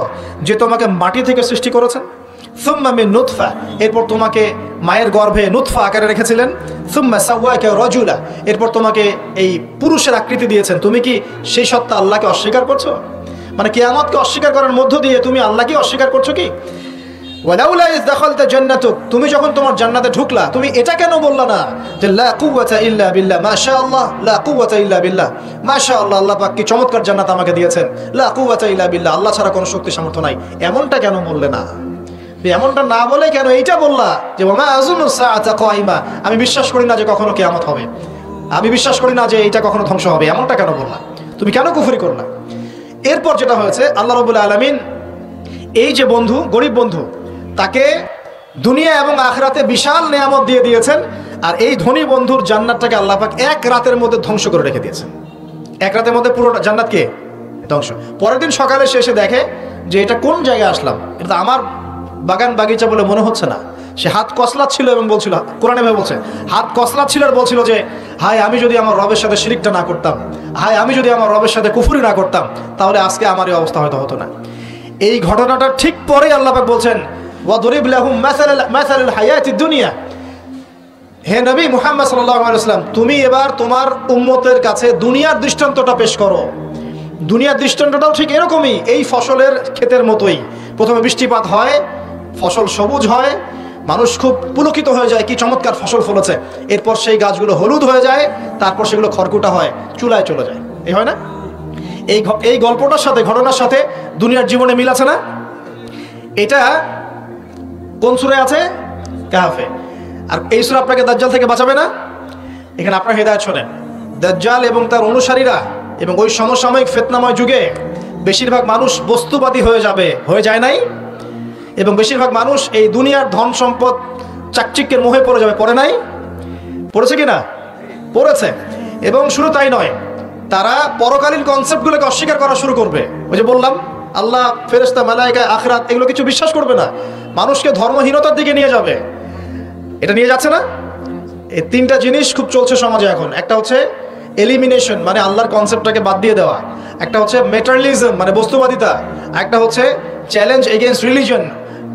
যে তোমাকে মাটি থেকে সৃষ্টি করেছেন? সুম্মা মিন নুতফা, এরপর তোমাকে মায়ের গর্ভে নুতফা আকারে রেখেছিলেন। সুম্মা সাওয়াকা রাজুলা, এরপর তোমাকে এই পুরুষের আকৃতি দিয়েছেন। তুমি কি সেই সত্তা আল্লাহকে অস্বীকার করছো? মানে কিয়ামতকে অস্বীকার করার মধ্য দিয়ে তুমি আল্লাহকে অস্বীকার করছো কি? ওয়ালাউলা ইয দাখালতা জান্নাতুক, তুমি যখন তোমার জান্নাতে ঢুকলা তুমি এটা কেন বললা না যে লা কুওয়াতা ইল্লা বিল্লাহ, মাশাআল্লাহ, লা কুওয়াতা ইল্লা বিল্লাহ, মাশাআল্লাহ, আল্লাহ পাক কি চমৎকার জান্নাত আমাকে দিয়েছেন, লা কুওয়াতা ইল্লা বিল্লাহ, আল্লাহ ছাড়া কোনো শক্তি সামর্থ্য নাই। এমনটা কেন বললে না? এমনটা না বলে কেন এইটা বললা যে ওয়া মা আযুন্নু সাআতা কায়িমা, আমি বিশ্বাস করি না যে কখনো কিয়ামত হবে, আমি বিশ্বাস করি না যে এটা কখনো ধ্বংস হবে, এমনটা কেন বললা? তুমি কেন কুফরি করলা? এরপর যেটা হয়েছে, আল্লাহ রাব্বুল আলামিন এই যে বন্ধু, গরিব বন্ধু, তাকে দুনিয়া এবং আখিরাতে বিশাল নেয়ামত দিয়ে দিয়েছেন। আর এই ধনী বন্ধুর জান্নাতটাকে আল্লাহ পাক এক রাতের মধ্যে ধ্বংস করে রেখে দিয়েছেন। এক রাতের মধ্যে পুরো জান্নাতকে ধ্বংস। পরের দিন সকালে সে এসে দেখে যে এটা কোন জায়গায় আসলাম, এটা আমার বাগান বাগিচা বলে মনে হচ্ছে না। সে হাত কসলাচ্ছিল এবং বলছিল, কোরআনে ভাবে বলছে, হাত কসলাচ্ছিল আর বলছিল যে হায় আমি যদি আমার রবের সাথে শিরিকটা না করতাম, হায় আমি যদি আমার রবের সাথে কুফরি না করতাম, তাহলে আজকে আমার এই অবস্থা হয়তো হতো না। এই ঘটনাটা ঠিক পরেই আল্লাহ পাক বলছেন ওয়াদরিব লাহুম মাসালাল হায়াতিদ দুনিয়া, হে নবী মুহাম্মদ সাল্লাল্লাহু আলাইহি ওয়াসাল্লাম, তুমি এবার তোমার উম্মতের কাছে দুনিয়ার দৃষ্টান্তটা পেশ করো। দুনিয়ার দৃষ্টান্তটাও ঠিক এরকমই, এই ফসলের ক্ষেতের মতোই। প্রথমে বৃষ্টিপাত হয়, ফসল সবুজ হয়, মানুষ খুব পুলকিত হয়ে যায়, কি চমৎকার ফসল ফলেছে। এরপর সেই গাছগুলো হলুদ হয়ে যায়, তারপর সেগুলো খড়কুটা হয়, চুলায় চলে যায়। এই হয় না? এই গল্পটার সাথে, ঘটনার সাথে দুনিয়ার জীবনে মিল আছে না? এটা কোন সূরায় আছে? কাহফে। আর এই সূরা আপনাকে দাজ্জাল থেকে বাঁচাবে না? এখানে আপনার হেদায়েত শোনেন। দাজ্জাল এবং তার অনুসারীরা এবং ওই সমসাময়িক ফিতনাময় যুগে বেশিরভাগ মানুষ বস্তুবাদী হয়ে যাবে, হয়ে যায় নাই? এবং বেশিরভাগ মানুষ এই দুনিয়ার ধন সম্পদ চাকচিক্যের মোহে পড়ে যাবে, পড়ে নাই? পড়েছে কি না? পড়েছে। এবং শুধু তাই নয়, তারা পরকালীন কনসেপ্টগুলোকে অস্বীকার করা শুরু করবে। ওই যে বললাম, আল্লাহ, ফেরেশতা, মালায়েকা, আখিরাত, এগুলো কিছু বিশ্বাস করবে না। মানুষকে ধর্মহীনতার দিকে নিয়ে যাবে। এটা নিয়ে যাচ্ছে না? এই তিনটা জিনিস খুব চলছে সমাজে এখন। একটা হচ্ছে এলিমিনেশন, মানে আল্লাহর কনসেপ্টটাকে বাদ দিয়ে দেওয়া। একটা হচ্ছে মেটারিয়ালিজম, মানে বস্তুবাদিতা। একটা হচ্ছে চ্যালেঞ্জ এগেইনস্ট রিলিজন,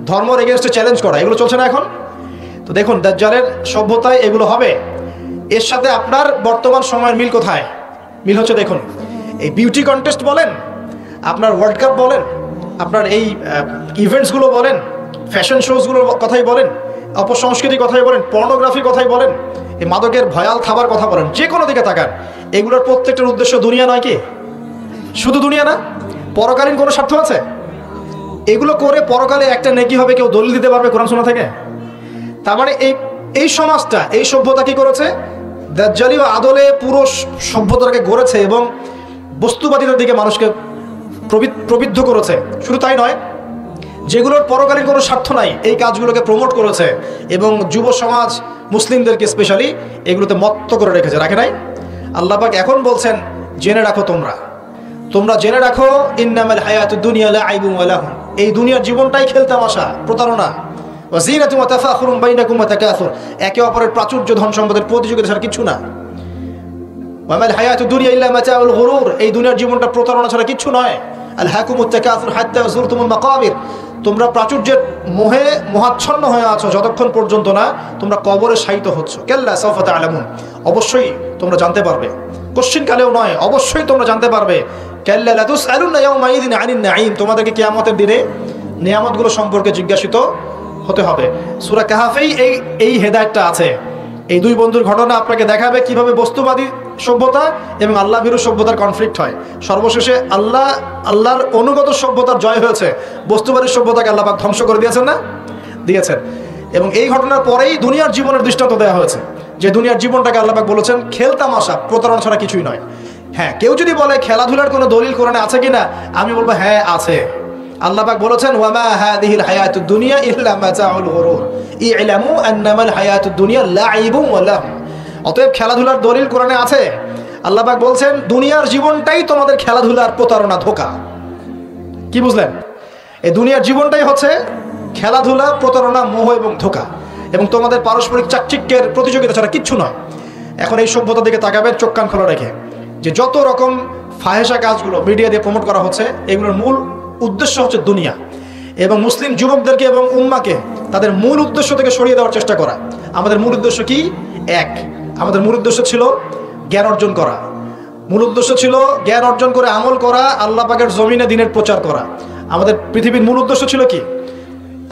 ধর্মের এগেইনস্টে চ্যালেঞ্জ করা। এগুলো চলছে না এখন? তো দেখুন, দাজ্জালের সভ্যতায় এগুলো হবে। এর সাথে আপনার বর্তমান সময়ের মিল কোথায়? মিল হচ্ছে, দেখুন, এই বিউটি কন্টেস্ট বলেন, আপনার ওয়ার্ল্ড কাপ বলেন, আপনার এই ইভেন্টসগুলো বলেন, ফ্যাশন শোজগুলোর কথাই বলেন, অপসংস্কৃতির কথাই বলেন, পর্নোগ্রাফির কথাই বলেন, এই মাদকের ভয়াল খাবার কথা বলেন, যে কোনো দিকে তাকান, এগুলোর প্রত্যেকটার উদ্দেশ্য দুনিয়া নয় কি? শুধু দুনিয়া না, পরকালীন কোনো স্বার্থ আছে? এগুলো করে পরকালে একটা নেকি হবে, কেউ দলিল দিতে পারবে কোরআন সুন্নাহ থেকে? তার মানে এই সমাজটা, এই সভ্যতা কি করেছে? দাজ্জালি ও আদলে পুরো সভ্যতাটাকে গড়েছে এবং বস্তুবাদিতার দিকে মানুষকে প্রবৃদ্ধ করেছে। শুধু তাই নয়, যেগুলোর পরকালীন কোনো স্বার্থ নাই এই কাজগুলোকে প্রমোট করেছে এবং যুব সমাজ মুসলিমদেরকে স্পেশালি এগুলোতে মত্ত করে রেখেছে, রাখে নাই? আল্লাহ পাক এখন বলছেন, জেনে রাখো, তোমরা জেনে রাখো, ইন্নামাল হায়াতুদ দুনিয়া লাইবুন ওয়া লাহু, এই দুনিয়ার জীবনটাই খেলতামাশা, প্রতারণা, ওয়া যিনাতুন ওয়া তাফাখুরুন বাইনাকুম ওয়া তাকাসুর, একে অপরের প্রাচুর্য, ধন সম্পদের প্রতিযোগিতা ছাড়া কিছু না। ওয়া মাল হায়াতুদ দুনিয়া ইল্লা মাতাউল গুরুর, এই দুনিয়ার জীবনটা প্রতারণা ছাড়া কিছু নয়। আলহাকুমুত তাকাসুর হাত্তা যুরতুমুল মাকাবির, তোমরা প্রাচুর্যের মোহে মোহাচ্ছন্ন হয়ে আছো যতক্ষণ পর্যন্ত না তোমরা কবরে শায়িত হচ্ছ। কাল্লা সাওফা তা'লামুন, অবশ্যই তোমরা জানতে পারবে, কোশ্চিন কালেও নয়, অবশ্যই তোমরা জানতে পারবে। কাল্লা লা তুসআলুনা ইয়াওমাইযিন আনিন নাঈম, তোমাদেরকে কিয়ামতের দিনে নিয়ামতগুলো সম্পর্কে জিজ্ঞাসিত হতে হবে। সূরা কাহফেই এই হেদায়েতটা আছে। এই দুই বন্ধুর ঘটনা আপনাকে দেখাবে কিভাবে বস্তুবাদী সভ্যতা এবং আল্লাহ ভীরু সভ্যতার কনফ্লিক্ট হয়। সর্বশেষে আল্লাহর অনুগত সভ্যতার জয় হয়েছে, বস্তুবাদী সভ্যতাকে আল্লাহ পাক ধ্বংস করে দিয়েছেন না? দিয়েছেন। এবং এই ঘটনার পরেই দুনিয়ার জীবনের দৃষ্টান্ত দেওয়া হয়েছে, যে দুনিয়ার জীবনটাকে আল্লাহ পাক বলেছেন খেলতামাশা, প্রতারণা ছাড়া কিছুই নয়। হ্যাঁ, কেউ যদি বলে খেলাধুলার কোনো দলিল কোরআনে আছে কিনা, আমি বলবো হ্যাঁ আছে। আল্লাহ পাক বলেছেন, ওয়ামা হাযিহিল হায়াতুদ দুনিয়া ইল্লা মাতাউল গুরুর ই'লামু আন্নামাল হায়াতুদ দুনিয়া লাইবুন ওয়া লাহু। অতএব খেলাধুলার দলিল কোরআনে আছে। আল্লাহ পাক বলছেন দুনিয়ার জীবনটাই তোমাদের খেলাধুলার প্রতারণা, ধোঁকা। কি বুঝলেন? এই দুনিয়ার জীবনটাই হচ্ছে খেলাধুলা, প্রতারণা, মোহ এবং ধোঁকা, এবং তোমাদের পারস্পরিক চাকচিক্যের প্রতিযোগিতা ছাড়া কিচ্ছু নয়। এখন এই সভ্যতার দিকে তাকাবেন চোখ কান খোলা রেখে, যে যত রকম ফাহেসা কাজগুলো মিডিয়া দিয়ে প্রমোট করা হচ্ছে, এগুলোর মূল উদ্দেশ্য হচ্ছে দুনিয়া, এবং মুসলিম যুবকদেরকে এবং উম্মাকে তাদের মূল উদ্দেশ্য থেকে সরিয়ে দেওয়ার চেষ্টা করা। আমাদের মূল উদ্দেশ্য কি? এক, আমাদের মূল উদ্দেশ্য ছিল জ্ঞান অর্জন করা, মূল উদ্দেশ্য ছিল জ্ঞান অর্জন করে আমল করা, আল্লাহ পাকের জমিনে দ্বীনের প্রচার করা। আমাদের পৃথিবীর মূল উদ্দেশ্য ছিল কি?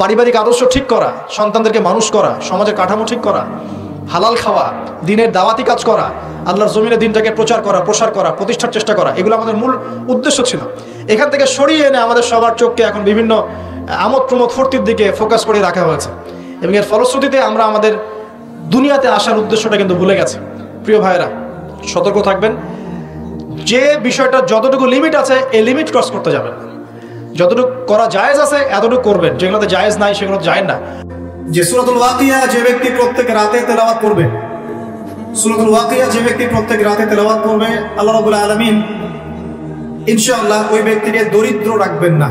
পারিবারিক আদর্শ ঠিক করা, সন্তানদেরকে মানুষ করা, সমাজের কাঠামো ঠিক করা, হালাল খাওয়া, দ্বীনের দাওয়াতি কাজ করা, আল্লাহর জমিনে দ্বীনটাকে প্রচার করা, প্রসার করা, প্রতিষ্ঠার চেষ্টা করা, এগুলো আমাদের মূল উদ্দেশ্য ছিল। এখান থেকে সরিয়ে এনে আমাদের সবার চোখকে এখন বিভিন্ন আমোদ প্রমোদ ফুর্তির দিকে ফোকাস করে রাখা হয়েছে, এবং এর ফলশ্রুতিতে আমরা আমাদের দুনিয়াতে আসার উদ্দেশ্যটা কিন্তু ভুলে গেছি। প্রিয় ভাইয়েরা, সতর্ক থাকবেন, যে বিষয়টা যতটুকু লিমিট আছে এই লিমিট ক্রস করতে যাবেন। যতটুকু করা জায়েজ আছে এতটুকু করবেন, যেগুলোতে জায়েজ নাই সেগুলো জায়েজ না। যে সূরাতুল ওয়াকিয়া যে ব্যক্তি প্রত্যেক রাতে তেলাওয়াত করবে, সূরাতুল ওয়াকিয়া যে ব্যক্তি প্রত্যেক রাতে তেলাওয়াত করবে, আল্লাহ রাব্বুল আলামিন ইনশাআল্লাহ ওই ব্যক্তিকে দরিদ্র রাখবেন না।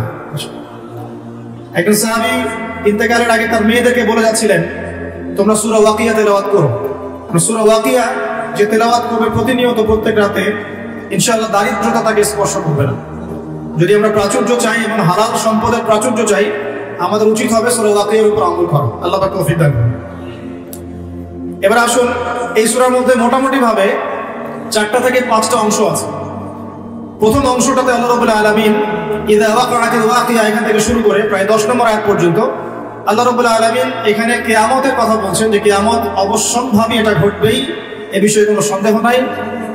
একজন সাহাবী ইন্তেকালের আগে তার মেয়েদেরকে বলে যাচ্ছিলেন, তোমরা সূরা ওয়াকিয়া তেলাওয়াত করো। সূরা ওয়াকিয়া যে তেলাওয়াত করবে প্রতিনিয়ত প্রত্যেক রাতে, ইনশাআল্লাহ দারিদ্রতা তাকে স্পর্শ করবে না। যদি আমরা প্রাচুর্য চাই এবং হালাল সম্পদের প্রাচুর্য চাই, আমাদের উচিত হবে সূরা ওয়াকিয়ার উপর আমল করা। আল্লাহ পাক তৌফিক দান করুন। এবার আসুন, এই সূরার মধ্যে মোটামুটি ভাবে 4টা থেকে 5টা অংশ আছে। প্রথম অংশটাতে আল্লাহ রাব্বুল আলামিন ইযা ওয়াকাআতিল ওয়াকিয়া এখান থেকে শুরু করে প্রায় 10 নম্বর আয়াত পর্যন্ত আল্লাহ রাব্বুল আলামিন এখানে কিয়ামতের কথা বলছেন, যে কিয়ামত অবশ্যম্ভাবী, এটা ঘটবেই, এ বিষয়ে কোনো সন্দেহ নাই।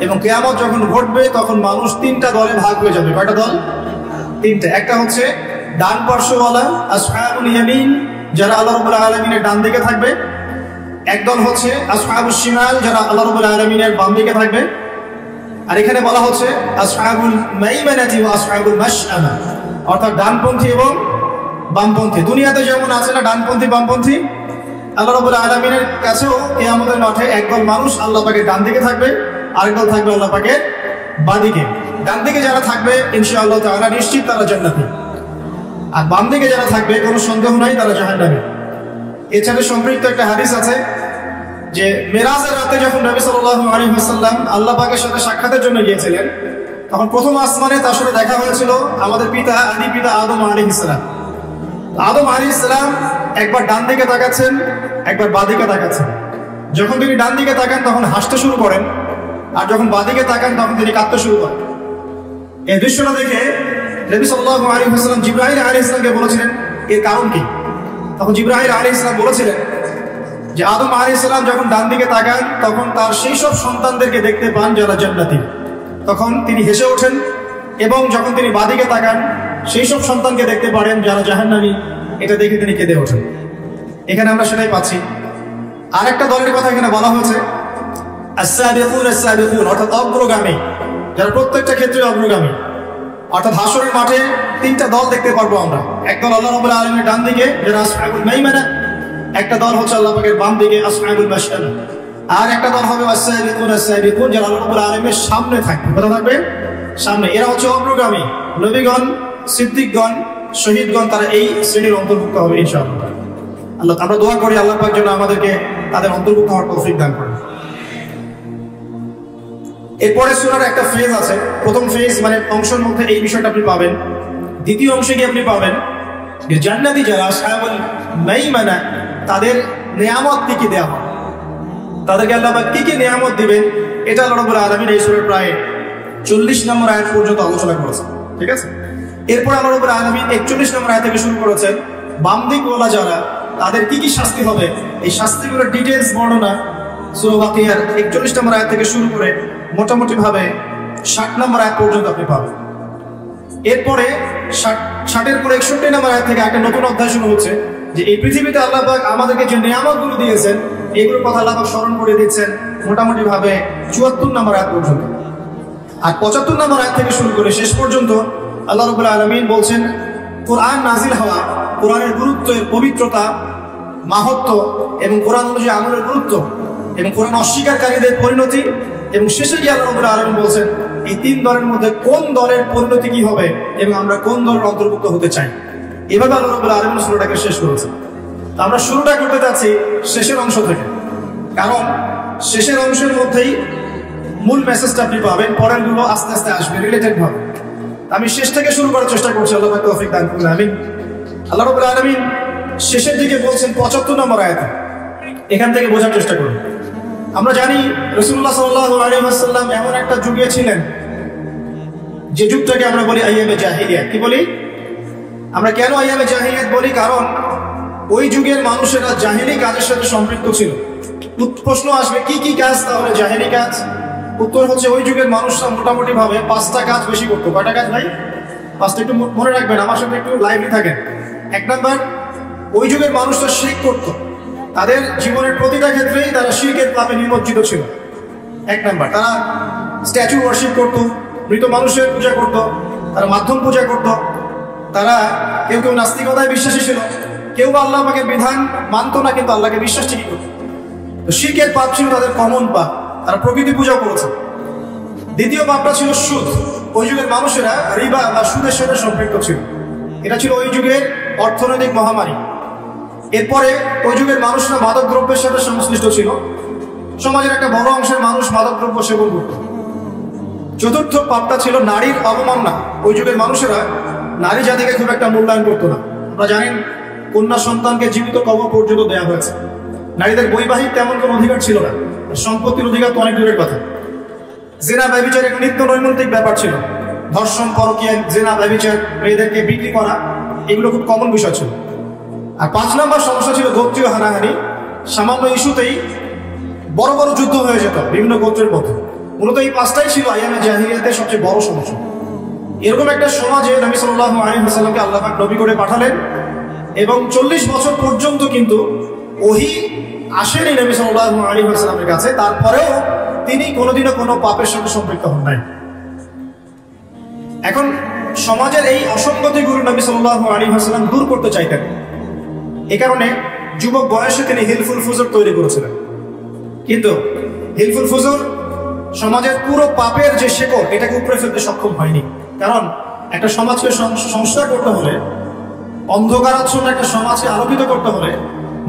এবং কিয়ামত যখন ঘটবে তখন মানুষ 3টা দলে ভাগ হয়ে যাবে। কয়টা দল? 3টা। একটা হচ্ছে ডান পার্শ্বওয়ালা আসহাবুল ইয়ামিন, যারা আল্লাহ রাব্বুল আলামিনের ডান দিকে থাকবে। একদল হচ্ছে আসহাবুশ শিমাল, যারা আল্লাহ রাব্বুল আলামিনের বাম দিকে থাকবে। আর এখানে বলা হচ্ছে আসহাবুল মাইমানাতি ওয়া আসহাবুল মাশআমা, অর্থাৎ ডানপন্থী এবং বামপন্থী। দুনিয়াতে যেমন আছে না ডানপন্থী বামপন্থী, আল্লাহ রাব্বুল আলামিনের কাছেও কিয়ামতের মাঠে একদল মানুষ আল্লাহ পাকের ডান দিকে থাকবে, আরেকদল থাকবে আল্লাহ পাকের বাম দিকে। ডান দিকে যারা থাকবে ইনশাআল্লাহ তাআলা নিশ্চিত তারা জান্নাতি, আর বাম দিকে যারা থাকবে কোনো সন্দেহ নাই তারা জাহান্নামী। এর সাথে সম্পৃক্ত একটা হাদিস আছে যে মেরাজের রাতে যখন নবী সাল্লাল্লাহু আলাইহি ওয়াসাল্লাম আল্লাহ পাকের সাথে সাক্ষাতের জন্য গিয়েছিলেন, তখন প্রথম আসমানে তার সাথে দেখা হয়েছিল আমাদের পিতা, আদি পিতা আদম আলাইহিস সালাম। আদম আলাইহিস সালাম একবার ডান দিকে তাকাচ্ছেন, একবার বাঁ দিকে তাকাচ্ছেন। যখন তিনি ডান দিকে তাকান তখন হাসতে শুরু করেন, আর যখন বাঁ দিকে তাকান তখন তিনি কাঁদতে শুরু করেন। এই দৃশ্যটা দেখে নবী সাল্লাল্লাহু আলাইহি ওয়াসাল্লাম জিবরাইল আলাইহিস সালামকে বলেছিলেন এর কারণ কি। তখন জিবরাইল আলাইহিস সালাম বলেছিলেন যে আদম আলাইহিস সালাম যখন ডান দিকে তাকান তখন তার সেই সব সন্তানদেরকে দেখতে পান যারা জান্নাতি। তখন তিনি হেসে ওঠেন এবং যখন তিনি বাদিকে তাকান সেই সব সন্তানকে দেখতে পারেন যারা জাহান্নামী, এটা দেখে তিনি কেঁদে ওঠেন। এখানে আমরা সেটাই পাচ্ছি। আর একটা দলের কথা এখানে বলা হয়েছে, আস-সাবিকুন আস-সাবিকুন, অর্থাৎ অগ্রগামী, যারা প্রত্যেকটা ক্ষেত্রে অগ্রগামী। অর্থাৎ হাসরের মাঠে তিনটা দল দেখতে পারবো আমরা। এক দল আল্লাহ রাব্বুল আলামিনের ডান দিকে, যারা আসহাবুল মাইমানা, একটা দল হচ্ছে আল্লাহ পাকের বাম দিকে, আসহাবুল মাশআমা, আর একটা দল হবে আস-সাবিকুন আস-সাবিকুন, যারা আল্লাহ রাব্বুল আলামিনের সামনে থাকবে। কোথায় থাকবে? সামনে। এরা হচ্ছে অগ্রগামী। নবীগণ, সিদ্দিকগণ, শহীদগণ, তারা এই শ্রেণীর অন্তর্ভুক্ত হবে ইনশাআল্লাহ। আল্লাহ, আমরা দোয়া করি আল্লাহ পাক যেন আমাদেরকে তাদের অন্তর্ভুক্ত হওয়ার তৌফিক দান করেন। এরপরে সূরার একটা ফেজ আছে। প্রথম ফেজ মানে অংশের মধ্যে এই বিষয়টা আপনি পাবেন। দ্বিতীয় অংশে গিয়ে আপনি পাবেন যে জান্নাতি যারা আসহাবুল মাইমানা, তাদের নিয়ামত কি কি দেওয়া হবে, তাদেরকে আল্লাহ পাক কি কি নিয়ামত দিবেন, এটা আল্লাহ রাব্বুল আলামিন এই সূরার প্রায় 40 নম্বর আয়াত পর্যন্ত আলোচনা করেছেন। ঠিক আছে? এরপর আল্লাহ রাব্বুল আলামিন 41 নম্বর আয়াত থেকে শুরু করেছেন বাম দিকওয়ালা যারা, তাদের কি কি শাস্তি হবে, এই শাস্তিগুলোর ডিটেইলস বর্ণনা সূরা বাকিয়ার 41 নম্বর আয়াত থেকে শুরু করে মোটামুটি ভাবে 60 নম্বর আয়াত পর্যন্ত আপনি পাবেন। এরপরে 60 পরে 61 নম্বর আয়াত থেকে একটা নতুন অধ্যায় শুরু হচ্ছে, যে এই পৃথিবীতে আল্লাহ পাক আমাদেরকে যে নিয়ামতগুলো দিয়েছেন এগুলোর কথা আল্লাহ পাক স্মরণ করে দিচ্ছেন মোটামুটি ভাবে 74 নম্বর আয়াত পর্যন্ত। আর 75 নম্বর আয়াত থেকে শুরু করে শেষ পর্যন্ত আল্লাহ রাব্বুল আলামিন বলছেন কোরআন নাজিল হওয়া, কোরআনের গুরুত্ব, এর পবিত্রতা, মাহাত্ম্য এবং কোরআন অনুযায়ী আমলের গুরুত্ব এবং কোরআন অস্বীকারীদের পরিণতি, এবং শেষে গিয়ে আল্লাহ রাব্বুল আলামিন বলছেন এই তিন দলের মধ্যে কোন দলের পরিণতি কি হবে এবং আমরা কোন দলের অন্তর্ভুক্ত হতে চাই। এভাবে আল্লাহ রাব্বুল আলামিন সূরাটাকে শেষ করেছেন। তো আমরা শুরুটা করতে যাচ্ছি শেষের অংশ থেকে, কারণ শেষের অংশের মধ্যেই মূল মেসেজটা আপনি পাবেন, পরেরগুলো আস্তে আস্তে আসবে রিলেটেড ভাবে। আমি শেষ থেকে শুরু করার চেষ্টা করছি, আল্লাহ পাক তৌফিক দান করুন, আমিন। আল্লাহ রাব্বুল আলামিন শেষের দিকে বলছেন 75 নম্বর আয়াতে, এখান থেকে বোঝার চেষ্টা করুন। আমরা জানি রাসূলুল্লাহ সাল্লাল্লাহু আলাইহি ওয়াসাল্লাম এমন একটা যুগে ছিলেন যে যুগটাকে আমরা বলি আইয়ামে জাহিলিয়াত। কি বলি আমরা? কেন আইয়ামে জাহিলিয়াত বলি? কারণ ওই যুগের মানুষেরা জাহিলি কাজের সাথে সম্পৃক্ত ছিল। প্রশ্ন আসবে কি কি কাজ তাহলে জাহিলি কাজ? উত্তর হচ্ছে ওই যুগের মানুষরা মোটামুটি ভাবে 5টা কাজ বেশি করতো। কয়টা কাজ ভাই? 5টা। একটু মনে রাখবেন, আমার সাথে একটু লাইভলি থাকেন। 1 নাম্বার, ওই যুগের মানুষরা শিরক করতো। তাদের জীবনের প্রতিটা ক্ষেত্রেই তারা শিরকের পাপে নিমজ্জিত ছিল। 1 নাম্বার, তারা স্ট্যাচু ওয়ার্শিপ করতো, মৃত মানুষের পূজা করতো, তারা মাধ্যম পূজা করতো, তারা কেউ কেউ নাস্তিকতায় বিশ্বাসী ছিল, কেউ বা আল্লাহ পাকের বিধান মানতো না কিন্তু আল্লাহকে বিশ্বাস ঠিকই করতো। তো শিরকের পাপ ছিল তাদের কমন পাপ, তারা প্রকৃতি পূজা করেছে। দ্বিতীয় পাপটা ছিল সুদ। ওই যুগের মানুষেরা রিবা বা সুদের সাথে সম্পৃক্ত ছিল। এটা ছিল ওই যুগের অর্থনৈতিক মহামারী। এরপরে ওই যুগের মানুষরা মাদক দ্রব্যের সাথে সংশ্লিষ্ট ছিল। সমাজের একটা বড় অংশের মানুষ মাদক দ্রব্য সেবন করত। চতুর্থ পাপটা ছিল নারীর অবমাননা। ওই যুগের মানুষেরা নারী জাতিকে খুব একটা মূল্যায়ন করতো না। আপনারা জানেন কন্যা সন্তানকে জীবিত কবর পর্যন্ত দেওয়া হয়েছে। নারীদের বৈবাহিক তেমন কোনো অধিকার ছিল না, সম্পত্তির অধিকার তো অনেক দূরের কথা। জেনা ব্যভিচার এক নিত্য নৈমিত্তিক ব্যাপার ছিল। ধর্ষণ, পরকীয়া, জেনা, ব্যভিচার, মেয়েদেরকে বিক্রি করা, এগুলো খুব কমন বিষয় ছিল। আর 5 নম্বর সমস্যা ছিল গোত্রীয় হানাহানি। সামান্য ইস্যুতেই বড় বড় যুদ্ধ হয়ে যেত বিভিন্ন গোত্রের মধ্যে। মূলত এই 5টাই ছিল আইয়ামে জাহিলিয়াতের সবচেয়ে বড় সমস্যা। এরকম একটা সমাজে নবী সাল্লাল্লাহু আলাইহি ওয়াসাল্লামকে আল্লাহ পাক নবী করে পাঠালেন এবং 40 বছর পর্যন্ত কিন্তু ওহী আসেনি নবী সাল্লাল্লাহু আলাইহি ওয়াসাল্লামের কাছে। তারপরেও তিনি কোনোদিনও কোনো পাপের সাথে সম্পৃক্ত হন নাই। এখন সমাজের এই অসঙ্গতিগুলো নবী সাল্লাল্লাহু আলাইহি ওয়াসাল্লাম দূর করতে চাইতেন। এ কারণে যুবক বয়সে তিনি হিলফুল ফুজুর তৈরি করেছিলেন। কিন্তু হিলফুল ফুজুর সমাজের পুরো পাপের যে শেকড়, এটাকে উপড়ে ফেলতে সক্ষম হয়নি। কারণ একটা সমাজকে সংস্কার করতে হলে, অন্ধকারাচ্ছন্ন একটা সমাজকে আলোকিত করতে হলে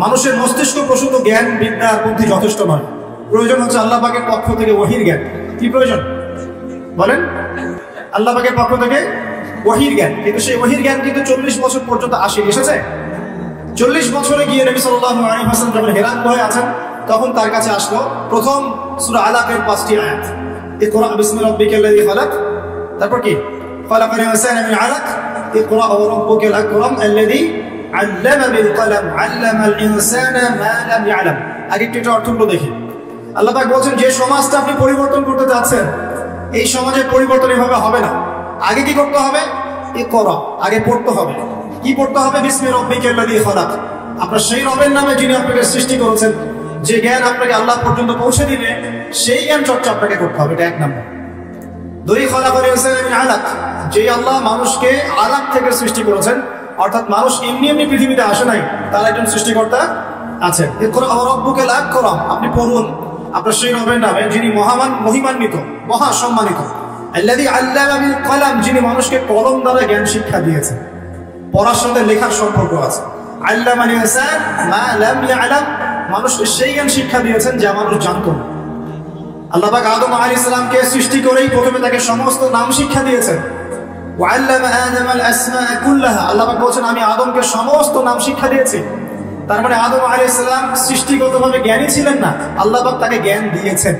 মানুষের মস্তিষ্ক প্রসূত জ্ঞান, বিদ্যা আর বুদ্ধি যথেষ্ট নয়। প্রয়োজন হচ্ছে আল্লাহ পাকের পক্ষ থেকে ওহীর জ্ঞান। কি প্রয়োজন বলেন? আল্লাহ পাকের পক্ষ থেকে ওহীর জ্ঞান। কিন্তু সেই ওহীর জ্ঞান কিন্তু 40 বছর পর্যন্ত এসেছে। 40 বছরে গিয়ে নবী সাল্লাল্লাহু আলাইহি ওয়াসাল্লাম যখন হেরাত গুহায় আছেন, তখন তার কাছে আসলো প্রথম সূরা আলাকের 5টি আয়াত। ইকরা বিসমি রাব্বিকাল্লাযী খালাক, তারপর কি? খালাকাল ইনসানা মিন আলাক, ইকরা ওয়া রাব্বুকাল আকরাম আল্লাযী আল্লামা বিল কলম আল্লামাল ইনসানা মা লাম ইয়ালাম। আগে একটু অর্থগুলো দেখি। আল্লাহ পাক বলছেন যে সমাজটা আপনি পরিবর্তন করতে যাচ্ছেন, এই সমাজের পরিবর্তন এভাবে হবে না। আগে কি করতে হবে? ইকরা, আগে পড়তে হবে। কি পড়তে হবে? বিসমি রাব্বিকাল্লাযী খালাক, আপনার সেই রবের নামে যিনি আপনাকে সৃষ্টি করেছেন। যে জ্ঞান আপনাকে আল্লাহ পর্যন্ত পৌঁছে দিবে সেই জ্ঞান চর্চা আপনাকে করতে হবে, এটা এক নম্বর। দুই, খালাকাল ইনসানা মিন আলাক, যে আল্লাহ মানুষকে আলাক থেকে সৃষ্টি করেছেন, অর্থাৎ মানুষ এমনি এমনি পৃথিবীতে আসে নাই, তার একজন সৃষ্টিকর্তা আছেন। ইকরা রাব্বুকাল আকরাম, আপনি পড়ুন আপনার সেই রবের নামে যিনি মহান, মহিমান্বিত, মহা সম্মানিত। আল্লাযী আল্লামা বিল কলম, যিনি মানুষকে কলম দ্বারা জ্ঞান শিক্ষা দিয়েছেন। পড়ার সাথে লেখার সম্পর্ক আছে। আল্লামাল ইনসান মা লাম ইয়ালাম, মানুষকে সেই জ্ঞান শিক্ষা দিয়েছেন যা মানুষ জানত না। আল্লাহ পাক আদম আলাইহিস সালামকে সৃষ্টি করেই প্রথমে তাকে সমস্ত নাম শিক্ষা দিয়েছেন। ওয়া আল্লামা আদামাল আসমাআ কুল্লাহা, আল্লাহ পাক বলেছেন আমি আদমকে সমস্ত নাম শিক্ষা দিয়েছি। তার মানে আদম আলাইহিস সালাম সৃষ্টিগতভাবে জ্ঞানী ছিলেন না, আল্লাহ পাক তাকে জ্ঞান দিয়েছেন।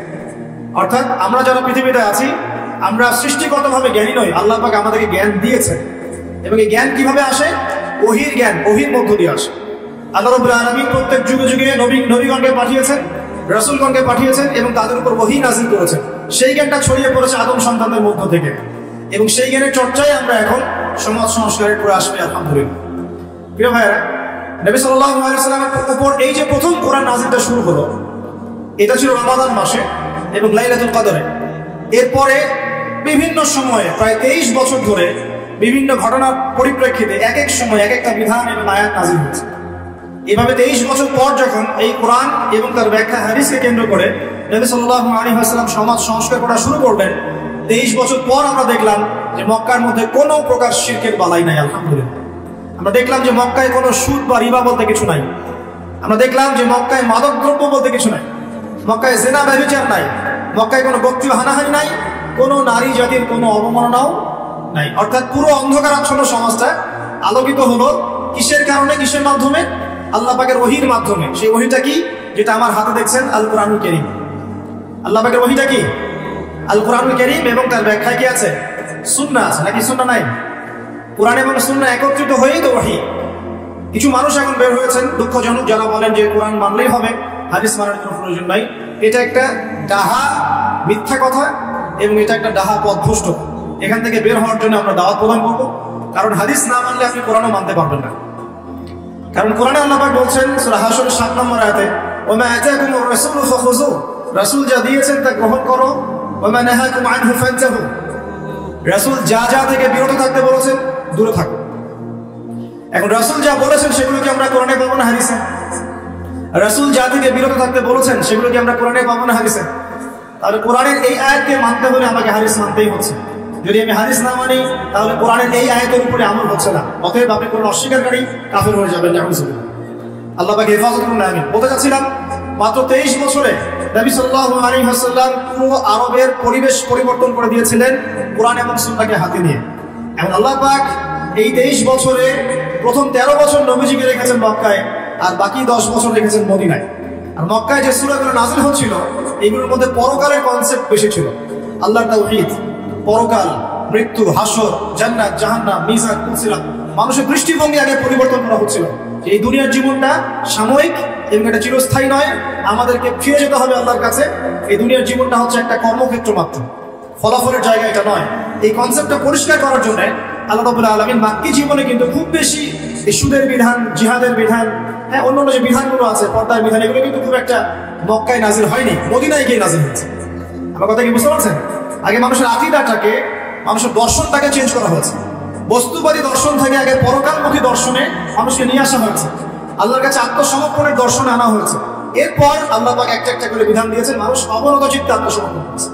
অর্থাৎ আমরা যারা পৃথিবীতে আছি আমরা সৃষ্টিগতভাবে জ্ঞানী নই, আল্লাহ পাক আমাদেরকে জ্ঞান দিয়েছেন। এবং এই জ্ঞান কিভাবে আসে? ওহীর জ্ঞান, ওহীর মধ্য দিয়ে আসে। আল্লাহ রাব্বুল আলামিন প্রত্যেক যুগে যুগে নবীগণকে পাঠিয়েছেন, রাসূলগণকে পাঠিয়েছেন এবং তাদের উপর ওহী নাযিল করেছেন। সেই জ্ঞানটা ছড়িয়ে পড়েছে আদম সন্তানদের মধ্য থেকে, এবং সেই জ্ঞানের চর্চায় আমরা এখন সমাজ সংস্কারের পরে আসবে আলহামদুলিল্লাহ। প্রিয় ভাইরা, নবী সাল্লাল্লাহু আলাইহি ওয়াসাল্লামের উপর এই যে প্রথম কোরআন নাযিলটা শুরু হলো, এটা ছিল রমাদান মাসে এবং লাইলাতুল কদরে। এরপরে বিভিন্ন সময়ে প্রায় 23 বছর ধরে বিভিন্ন ঘটনার পরিপ্রেক্ষিতে এক এক সময় এক একটা বিধান এবং আয়াত নাযিল হয়েছে। এভাবে 23 বছর পর যখন এই কোরআন এবং তার ব্যাখ্যা হাদিসকে কেন্দ্র করে নবী সাল্লাল্লাহু আলাইহি ওয়াসাল্লাম সমাজ সংস্কার করা শুরু করলেন, 23 বছর পর আমরা দেখলাম যে মক্কার মধ্যে কোনো প্রকার শিরকের বালাই নাই আলহামদুলিল্লাহ। আমরা দেখলাম যে মক্কায় কোনো সুদ বা রিবা বলতে কিছু নাই। আমরা দেখলাম যে মক্কায় মাদকদ্রব্য বলতে কিছু নাই, মক্কায় জিনা ব্যভিচার নাই, মক্কায় কোনো গোত্রীয় হানাহানি নাই, কোনো নারী জাতির কোনো অবমাননাও নাই। অর্থাৎ পুরো অন্ধকারাচ্ছন্ন সমাজটা আলোকিত হলো কিসের কারণে? কিসের মাধ্যমে? আল্লাহ পাকের ওহীর মাধ্যমে। সেই ওহীটা কি? যেটা আমার হাতে দেখছেন, আল কোরআনুল কারীম। আল্লাহ পাকের ওহীটা কি? আল কোরআনুল কারীম, এবং তার ব্যাখ্যায় কি আছে? সুন্নাহ আছে, নাকি সুন্নাহ নাই? কোরআন এবং সুন্নাহ একত্রিত হয়েই তো ওহী। কিছু মানুষ এখন বের হয়েছেন দুঃখজনক, যারা বলেন যে কোরআন মানলেই হবে, হাদিস মানার কোনো প্রয়োজন নাই। এটা একটা ডাহা মিথ্যা কথা এবং এটা একটা ডাহা পথভ্রষ্ট। এখান থেকে বের হওয়ার জন্য আমরা দাওয়াত প্রদান করব, কারণ হাদিস না মানলে আপনি কোরআনও মানতে পারবেন না। কারণ কোরআনে আল্লাহ পাক বলছেন সূরা হাশর 7 নম্বর আয়াতে, ওয়া মা আতাকুমুর রাসূলু ফাখুযু, রাসূল যা দিয়েছেন তা গ্রহণ করো, ওয়া মা নাহাকুম আনহু ফান্তাহু, রাসূল যা যা থেকে বিরত থাকতে বলেছেন দূরে থাকো। এখন রাসূল যা বলেছেন সেগুলো কি আমরা কোরআনে পাবো না হাদিসে? রাসূল যা থেকে বিরত থাকতে বলেছেন সেগুলো কি আমরা কোরআনে পাবো না হাদিসে? তাহলে কোরআনের এই আয়াতকে মানতে হলে আমাকে হাদিস মানতেই হচ্ছে। যদি আমি হাদিস না মানি তাহলে কোরআনের এই আয়াতের উপরে আমল হচ্ছে না। অতএব আপনি কোন অস্বীকারী কাফের হয়ে যাবেন। আল্লাহ পাক হেফাজত করুন। আমি বলতে চাচ্ছিলাম, মাত্র 23 বছরে নবী সাল্লাল্লাহু আলাইহি ওয়াসাল্লাম পুরো আরবের পরিবেশ পরিবর্তন করে দিয়েছিলেন কোরআন এবং সুন্নাহকে হাতে নিয়ে। এখন আল্লাহ পাক এই 23 বছরে প্রথম 13 বছর নবীজিকে রেখেছেন মক্কায়, আর বাকি 10 বছর রেখেছেন মদিনায়। আর মক্কায় যে সূরাগুলো নাযিল হচ্ছিল এগুলোর মধ্যে পরকালের কনসেপ্ট বেশি ছিল। আল্লাহর তাওহীদ, পরকাল, মৃত্যু, হাসর, জান্নাত, জাহান্নাম, মিজান, ফুলসিরাত, মানুষের দৃষ্টিভঙ্গি আগে পরিবর্তন করা হচ্ছিল। এই দুনিয়ার জীবনটা সাময়িক এবং এটা চিরস্থায়ী নয়, আমাদেরকে ফিরে যেতে হবে আল্লাহর কাছে। এই দুনিয়ার জীবনটা হচ্ছে একটা কর্মক্ষেত্র মাত্র, ফলাফলের জায়গা এটা নয়। এই কনসেপ্টটা পরিষ্কার করার জন্য আল্লাহ রাব্বুল আলামিন মাক্কি জীবনে কিন্তু খুব বেশি এই সুদের বিধান, জিহাদের বিধান, হ্যাঁ অন্যান্য যে বিধানগুলো আছে, পর্দার বিধান, এগুলো কিন্তু খুব একটা মক্কায় নাজিল হয়নি, মদিনায় গিয়ে নাজিল হয়েছে। আমার কথা কি বুঝতে পারছেন? আগে মানুষের আকীদাটাকে, মানুষের দর্শনটাকে চেঞ্জ করা হয়েছে। বস্তুবাদী দর্শন থেকে আগে পরকালমুখী দর্শনে মানুষকে নিয়ে আসা হয়েছে, আল্লাহর কাছে আত্মসমর্পণের দর্শনে আনা হয়েছে। এরপর আল্লাহ পাক একটা একটা করে বিধান দিয়েছেন, মানুষ অবনত চিত্তে আত্মসমর্পণ করেছে।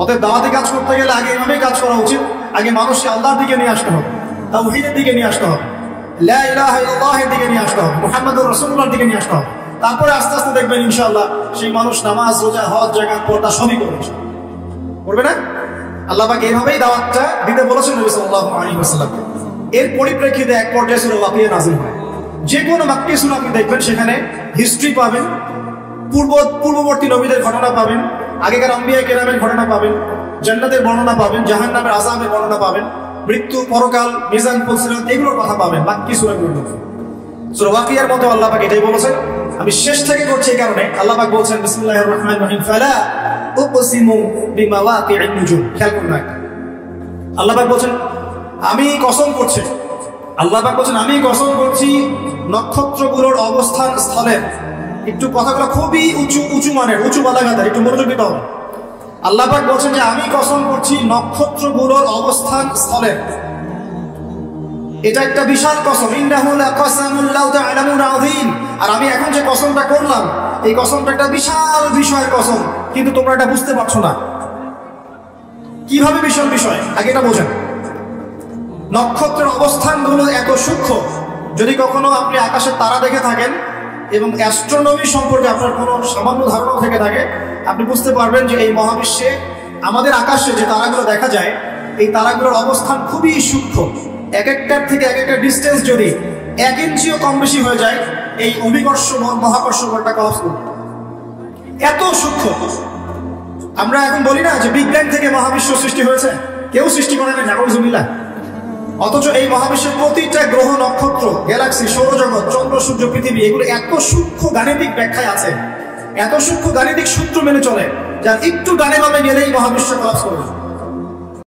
অতএব দাওয়াতি কাজ করতে গেলে আগে এভাবেই কাজ করা উচিত। আগে মানুষকে আল্লাহর দিকে নিয়ে আসতে হবে, তাওহীদের দিকে নিয়ে আসতে হবে, লা ইলাহা ইল্লাল্লাহের দিকে নিয়ে আসতে হবে, মুহাম্মদুর রাসূলুল্লাহর দিকে নিয়ে আসতে হবে। তারপরে আস্তে আস্তে দেখবেন ইনশাআল্লাহ সেই মানুষ নামাজ, রোজা, হজ, যাকাত, পর্দা সবই করবে না? আল্লাহ পাক এইভাবেই দাওয়াতটা দিতে বলেছেন নবী সাল্লাল্লাহু আলাইহি ওয়াসাল্লাম। এর পরিপ্রেক্ষিতে এক পর্যায়ে সূরা ওয়াকিয়া নাযিল হয়। যে কোনো মাক্কি সূরা আপনি দেখবেন সেখানে হিস্ট্রি পাবেন, পূর্ববর্তী নবীদের ঘটনা পাবেন, আগেকার আম্বিয়া কেরামের ঘটনা পাবেন, জান্নাতের বর্ণনা পাবেন, জাহান্নামের আযাবের বর্ণনা পাবেন, মৃত্যু, পরকাল, মিজান, ফুলসিরাত, এগুলোর কথা পাবেন মাক্কি সূরাগুলোর মধ্যে। সূরা ওয়াকিয়ার মধ্যে আল্লাহ পাক এটাই বলেছেন। আমি শেষ থেকে করছি এই কারণে, আল্লাহ পাক বলছেন বিসমিল্লাহির রহমানির রহিম, ফালা উকসিমু বিমাওয়াকি'ন নুজুম। খেয়াল করুন, আল্লাহ পাক বলছেন আমি কসম করছি, আল্লাহ পাক বলছেন আমি কসম করছি নক্ষত্রগুলোর অবস্থান স্থলের। একটু কথাগুলো খুবই উঁচু মানের, উঁচু বালাঘাতের, একটু মনোযোগ দিতে হবে। আল্লাহ পাক বলছেন যে আমি কসম করছি নক্ষত্রগুলোর অবস্থান স্থলের। এটা একটা বিশাল কসম। ইন্নাহু লাকাসামুন লাউ তা'লামুন আযীম। আর আমি এখন যে কসমটা করলাম এই কসমটা একটা বিশাল বিষয়ের কসম, কিন্তু তোমরা এটা বুঝতে পারছো না। কিভাবে বিশাল বিষয় আগে এটা বোঝেন। নক্ষত্রের অবস্থানগুলো এত সূক্ষ্ম, যদি কখনো আপনি আকাশের তারা দেখে থাকেন এবং অ্যাস্ট্রোনমি সম্পর্কে আপনার কোনো সামান্য ধারণা থেকে থাকে, আপনি বুঝতে পারবেন যে এই মহাবিশ্বে আমাদের আকাশে যে তারাগুলো দেখা যায় এই তারাগুলোর অবস্থান খুবই সূক্ষ্ম। এক একটার থেকে এক একটা ডিস্টেন্স যদি 1 ইঞ্চিও কম বেশি হয়ে যায় এই অভিকর্ষ মহাকর্ষ বলটা কস এত সূক্ষ্ম। আমরা এখন বলি না যে বিগ ব্যাং থেকে মহাবিশ্ব সৃষ্টি হয়েছে, কেউ সৃষ্টি করে না, নাউযুবিল্লাহ। অথচ এই মহাবিশ্বের প্রতিটা গ্রহ, নক্ষত্র, গ্যালাক্সি, সৌরজগৎ, চন্দ্র, সূর্য, পৃথিবী এগুলো এত সূক্ষ্ম গাণিতিক ব্যাখ্যায় আছে, এত সূক্ষ্ম গাণিতিক সূত্র মেনে চলে, যার একটু ডানে বামে গেলেই মহাবিশ্ব কলাপস করবে।